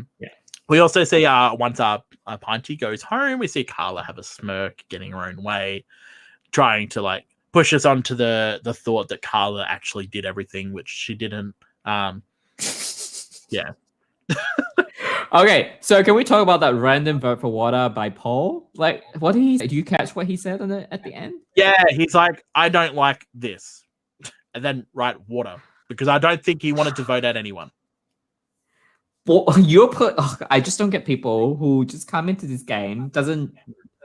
We also see once Pinty goes home, we see Carla have a smirk, getting her own way, trying to like push us onto the thought that Carla actually did everything, which she didn't. Yeah. Okay, so can we talk about that random vote for Water by Paul? Like, what did he say? Do you catch what he said at the end? Yeah, he's like, I don't like this. And then write Water, because I don't think he wanted to vote out anyone. I just don't get people who just come into this game.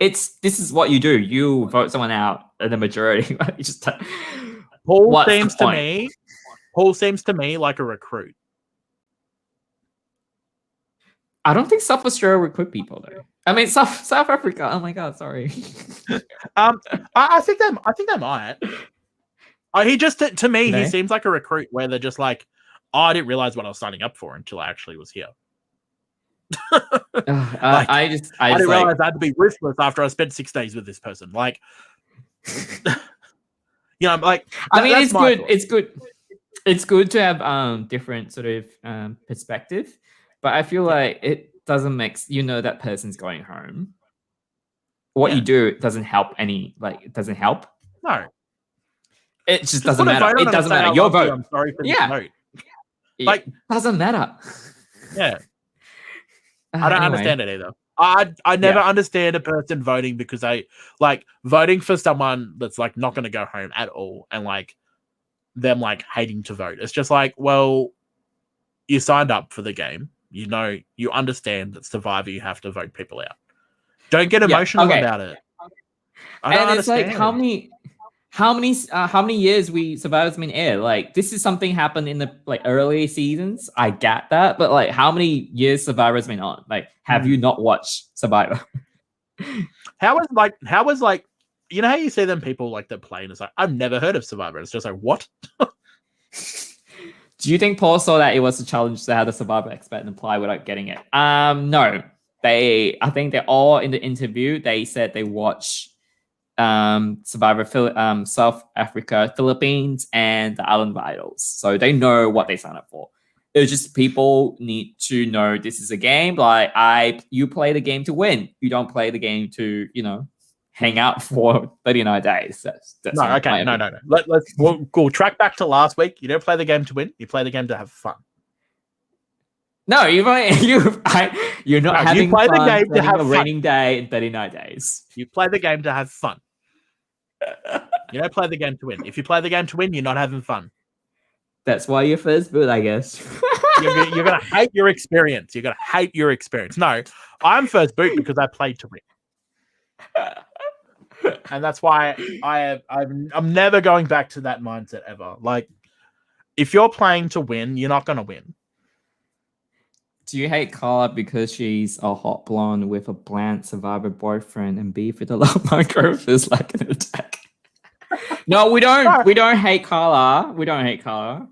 This is what you do. You vote someone out in the majority. Paul seems to me like a recruit. I don't think South Australia recruit people though. I mean South Africa. Oh my god, sorry. I think they might. He just to me he seems like a recruit where they're just like, oh, I didn't realize what I was signing up for until I actually was here. I didn't realize I had to be ruthless after I spent 6 days with this person. Like, like I mean, it's good. Thought. It's good. It's good to have different sort of perspective, but I feel like it doesn't make that person's going home. What you do doesn't help it doesn't help. No, it just doesn't matter. It doesn't matter. Your vote. I'm sorry for this vote. Like, doesn't matter. Yeah. I don't understand it either. I never understand a person voting because they like voting for someone that's like not going to go home at all and like them like hating to vote. It's just like, well, you signed up for the game. You understand that Survivor, you have to vote people out. Don't get emotional about it. I don't understand. Like how many years Survivor's been aired? Like, this is something happened in the early seasons. I get that, but like, how many years Survivor's been on? Like, have you not watched Survivor? How was how you see them people like that play and it's like, I've never heard of Survivor. It's just like, what? Do you think Paul saw that it was a challenge to have the Survivor expert and apply without getting it? No. I think they're all in the interview. They said they watch Survivor South Africa, Philippines, and the Island of Idols. So they know what they sign up for. It's just people need to know this is a game. Like you play the game to win. You don't play the game to, hang out for 39 days. That's no, okay. No. We'll track back to last week. You don't play the game to win. You play the game to have fun. No, you're not having fun. You play the game to have a raining day in 39 days. You play the game to have fun. You don't play the game to win. If you play the game to win, you're not having fun. That's why you're first boot, I guess. You're going to hate your experience. You're going to hate your experience. No, I'm first boot because I played to win. And that's why I'm never going back to that mindset ever. Like, if you're playing to win, you're not going to win. Do you hate Carla because she's a hot blonde with a bland Survivor boyfriend and beef with a love micro feels like an attack? No, we don't. No. We don't hate Carla. We don't hate Carla.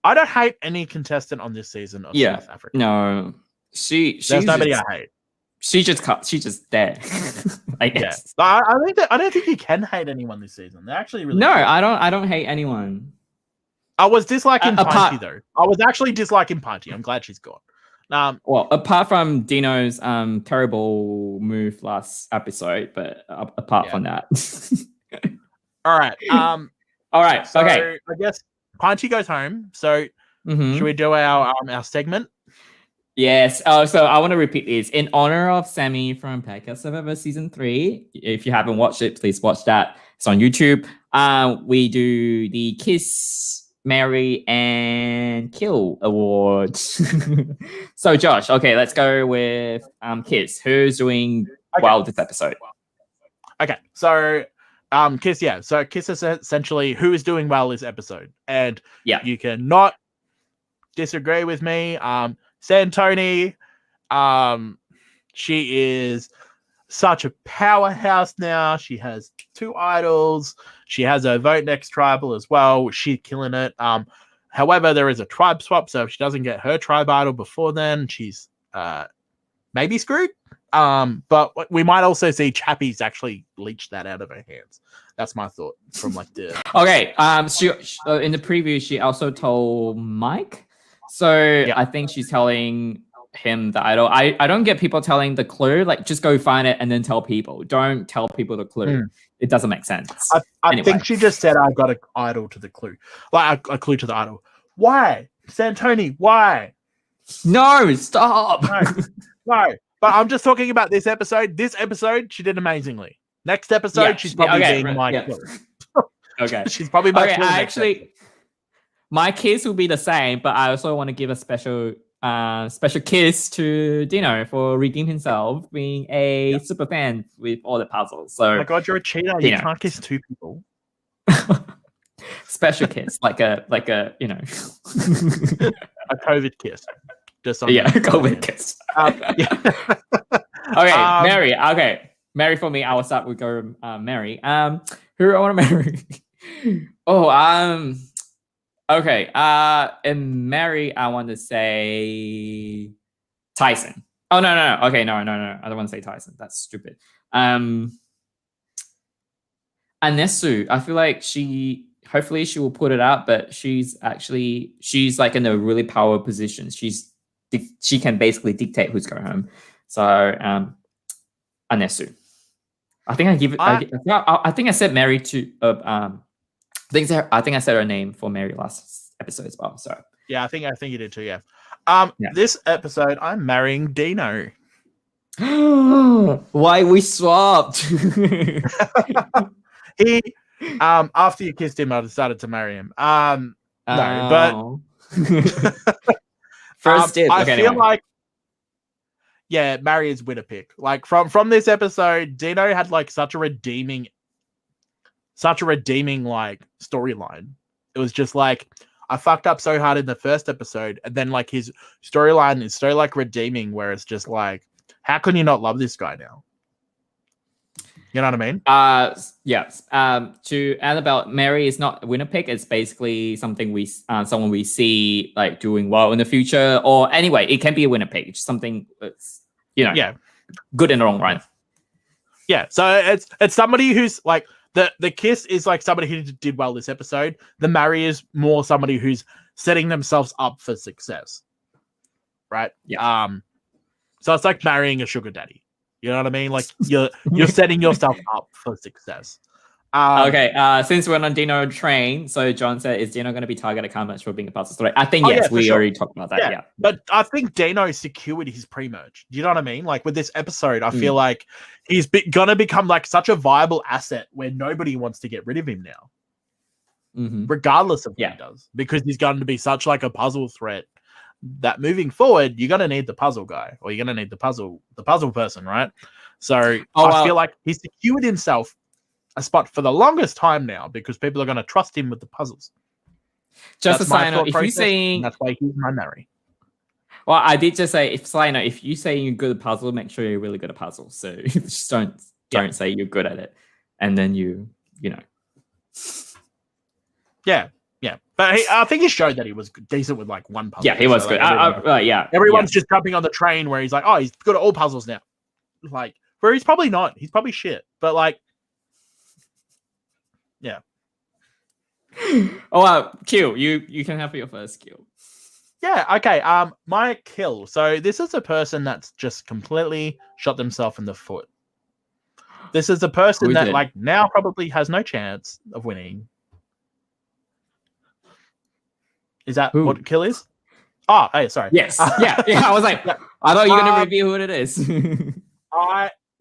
I don't hate any contestant on this season of South Africa. No, there's nobody I hate. She's just there. I guess. Yeah. I don't think you can hate anyone this season. They're actually really good. I don't hate anyone. I was disliking Pinty though. I was actually disliking Pinty. I'm glad she's gone. Well, apart from Dino's terrible move last episode, but apart from that. All right. All right. So okay. I guess Pinty goes home. So should we do our segment? Yes. So I want to repeat this. In honor of Sammy from Podcast Survivor Season 3, if you haven't watched it, please watch that. It's on YouTube. We do the Kiss, Marry, and Kill Awards. So, Josh, okay, let's go with Kiss. Who's doing well this episode? Okay, so Kiss, yeah. So Kiss is essentially who is doing well this episode. And you cannot disagree with me. Santoni, she is such a powerhouse now. She has 2 idols. She has her Vote Next tribal as well. She's killing it. However, there is a tribe swap, so if she doesn't get her tribe idol before then, she's maybe screwed. But we might also see Chappie's actually leech that out of her hands. That's my thought from like the. Okay. She in the preview, she also told Mike. So I think she's telling him the idol. I don't get people telling the clue. Like, just go find it and then tell people. Don't tell people the clue. It doesn't make sense. I think she just said, I've got an idol to the clue. Like, a clue to the idol. Why? Santoni, why? No, stop. No. But I'm just talking about this episode. This episode, she did amazingly. Next episode, she's probably being my clue. Okay. She's probably my clue. Actually, my case will be the same, but I also want to give a special special kiss to Dino for redeeming himself, being a super fan with all the puzzles. So, oh my God, you're a cheater. You can't kiss two people. Special kiss, like a a COVID kiss. Just on COVID kiss. Okay, Mary. Okay, Mary for me. I will start with Mary. Who I want to marry? Okay. And Mary, I want to say Tyson. Oh no. Okay, no. I don't want to say Tyson. That's stupid. Anesu. I feel like hopefully she will put it out, but she's like in a really power position. She can basically dictate who's going home. So Anesu. I think I give it. I think I said Mary to. I think I said her name for Mary last episode as well. So yeah, I think you did too. Yeah. This episode, I'm marrying Dino. Why we swapped? He after you kissed him, I decided to marry him. No, but first dip. I feel like marry is winner pick. Like from this episode, Dino had like such a redeeming like storyline. It was just like I fucked up so hard in the first episode, and then like his storyline is so like redeeming, where it's just like, how can you not love this guy now? You know what I mean? Yes. To add about Mary is not a winner pick. It's basically something someone we see like doing well in the future, or anyway, it can be a winner pick. It's something that's good in the long run. Yeah. So it's somebody who's like the kiss is like somebody who did well this episode. The marry is more somebody who's setting themselves up for success, right? Yeah. So it's like marrying a sugar daddy. You know what I mean? Like you're setting yourself up for success. Okay. Since we're on Dino train, so John said, "Is Dino going to be targeted comments for being a puzzle story?" I think yes. We already talked about that. Yeah. But I think Dino secured his pre-merge. Do you know what I mean? Like with this episode, I feel like he's gonna become like such a viable asset where nobody wants to get rid of him now, regardless of what he does, because he's going to be such like a puzzle threat that moving forward, you're gonna need the puzzle guy, or you're gonna need the puzzle person, right? So I feel like he's secured himself a spot for the longest time now because people are gonna trust him with the puzzles. Just a sign off. If you're saying that's why he's my marry. Well, I did just say if you say you're good at puzzle, make sure you're really good at puzzle. So just don't say you're good at it, and then you know. Yeah. But I think he showed that he was decent with like one puzzle. Yeah, he was good. Everyone's just jumping on the train where he's like, oh, he's good at all puzzles now. Like, where he's probably not. He's probably shit. But like, yeah. Kill. You can have your first kill. Yeah, okay. My kill. So this is a person that's just completely shot themselves in the foot. This is a person that like now probably has no chance of winning. Is that what kill is? Oh, hey, sorry. Yes. Yeah. I was like, I thought you were going to reveal who it is.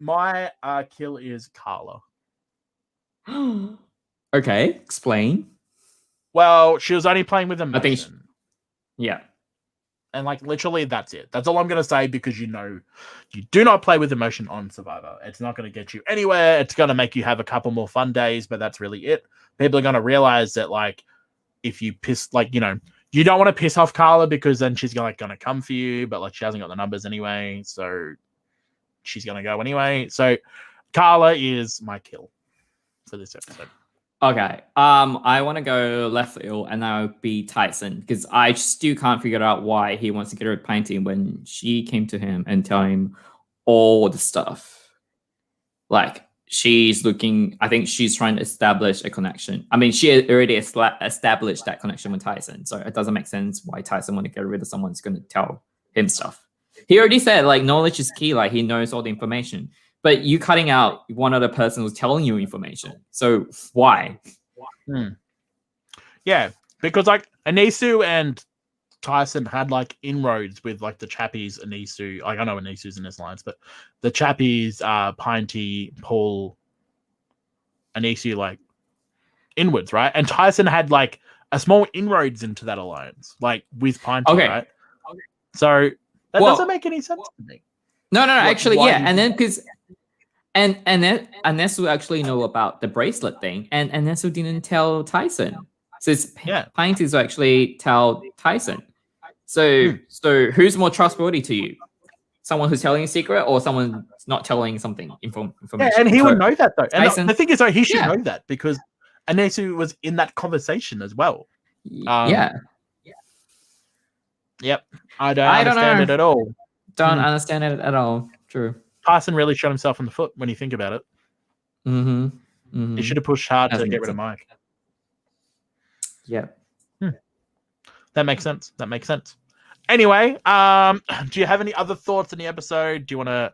My kill is Carla. Okay, explain. Well, she was only playing with emotion. I think yeah. And like literally that's it. That's all I'm going to say because you do not play with emotion on Survivor. It's not going to get you anywhere. It's going to make you have a couple more fun days, but that's really it. People are going to realize that like if you piss, like, you know, you don't want to piss off Carla because then she's going to come for you, but like she hasn't got the numbers anyway, so she's going to go anyway. So Carla is my kill for this episode. Okay. I want to go left field and that would be Tyson because I still can't figure out why he wants to get rid of painting when she came to him and tell him all the stuff. Like I think she's trying to establish a connection. I mean, she already established that connection with Tyson, so it doesn't make sense why Tyson want to get rid of someone who's going to tell him stuff. He already said like knowledge is key, like he knows all the information. But you cutting out one other person who's telling you information. So why? Yeah, because like Anisu and Tyson had like inroads with like the Chappies, Anisu. Like I know Anisu's in this alliance, but the Chappies, Pinty, Paul, Anisu, like inwards, right? And Tyson had like a small inroads into that alliance, like with Pinty, right? So that doesn't make any sense to me. No. Actually, yeah. And then because and then Anesu actually know about the bracelet thing, and Anesu didn't tell Tyson. So it's Painting to actually tell Tyson. So who's more trustworthy to you? Someone who's telling a secret, or someone not telling something information? Yeah, and he would know that though. And the thing is, though, he should know that because Anesu was in that conversation as well. Yep. I don't understand it at all. Don't understand it at all. True. Tyson really shot himself in the foot when you think about it. He should have pushed hard to get rid of Mike. Yeah. That makes sense. Anyway, do you have any other thoughts in the episode? Do you want to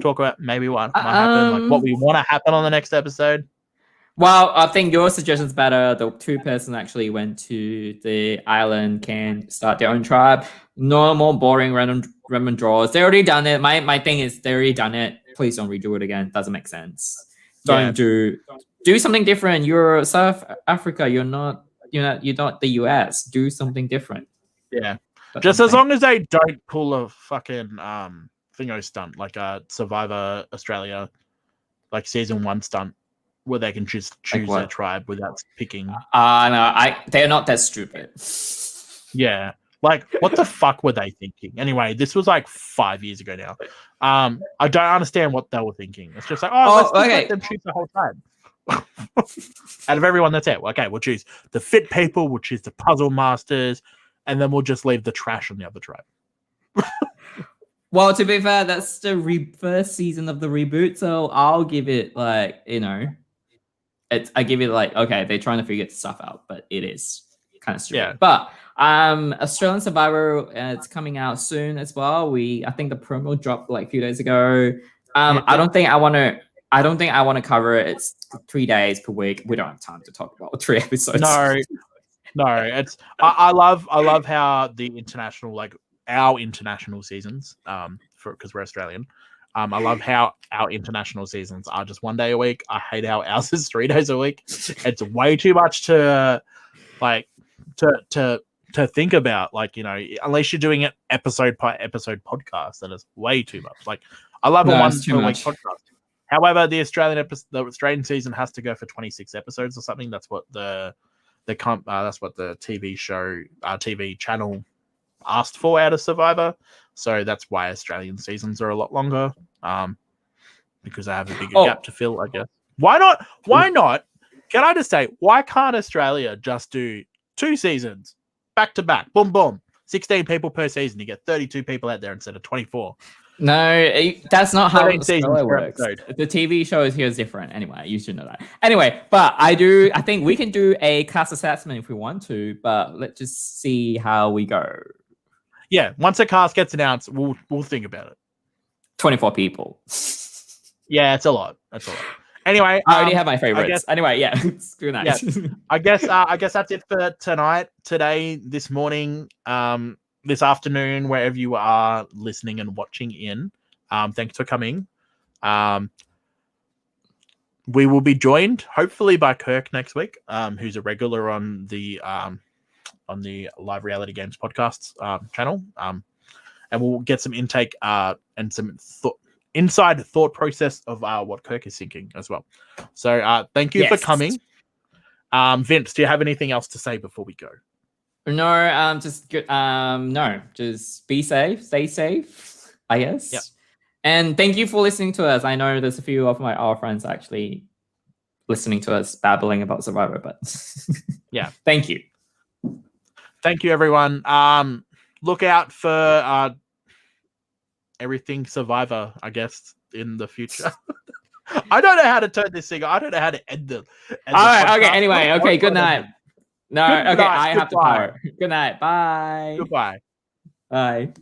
talk about maybe what might happen, like what we want to happen on the next episode? Well, I think your suggestion's better. The two person actually went to the island, can start their own tribe. No more boring random draws. They already done it. My thing is they already done it. Please don't redo it again. Doesn't make sense. Don't do something different. You're South Africa. You're not the US. Do something different. Yeah. Just as long as they don't pull a fucking thingo stunt like a Survivor Australia like season 1 stunt where they can just choose their tribe without picking. No, they're not that stupid. Yeah. Like, what the fuck were they thinking? Anyway, this was like 5 years ago now. I don't understand what they were thinking. It's just like, let's let them choose the whole time. Out of everyone that's out. Okay, we'll choose the fit people, we'll choose the puzzle masters, and then we'll just leave the trash on the other tribe. Well, to be fair, that's the first season of the reboot, so I'll give it I give it okay, they're trying to figure stuff out, but it is kind of stupid. Yeah. But Australian Survivor, it's coming out soon as well. I think the promo dropped a few days ago. I don't think I want to cover it. It's 3 days per week. We don't have time to talk about 3 episodes. No, it's I love how the international our international seasons because we're Australian. I love how our international seasons are just 1 day a week. I hate how ours is 3 days a week. It's way too much to think about. Unless you're doing it episode by episode podcast, then it's way too much. I love a 1 per week podcast. However, the Australian season has to go for 26 episodes or something. That's what that's what the TV show, TV channel asked for out of Survivor. So that's why Australian seasons are a lot longer. Because they have a bigger gap to fill, I guess. Why not? Can I just say, why can't Australia just do 2 seasons back to back? Boom, boom. 16 people per season. You get 32 people out there instead of 24. No, that's not how Australia works. The TV show here is different. Anyway, you should know that. Anyway, but I think we can do a cast assessment if we want to, but let's just see how we go. Yeah, once the cast gets announced, we'll think about it. 24 people. Yeah, it's a lot. That's a lot. Anyway, I already have my favorites. Anyway, yeah, good night. Yeah. I guess that's it for tonight, today, this morning, this afternoon, wherever you are listening and watching in. Thanks for coming. We will be joined hopefully by Kirk next week, who's a regular on the Live Reality Games podcasts channel, and we'll get some intake and some inside thought process of what Kirk is thinking as well. So thank you for coming. Vince, do you have anything else to say before we go? No, just good. No, just be safe, stay safe, I guess. Yep. And thank you for listening to us. I know there's a few of our friends actually listening to us babbling about Survivor, but yeah, thank you. Thank you, everyone. Look out for everything Survivor, I guess, in the future. I don't know how to turn this thing. I don't know how to end the. All right. Okay. Anyway. Okay. Good night. No. Okay. I have to power. Good night. Bye. Goodbye. Bye.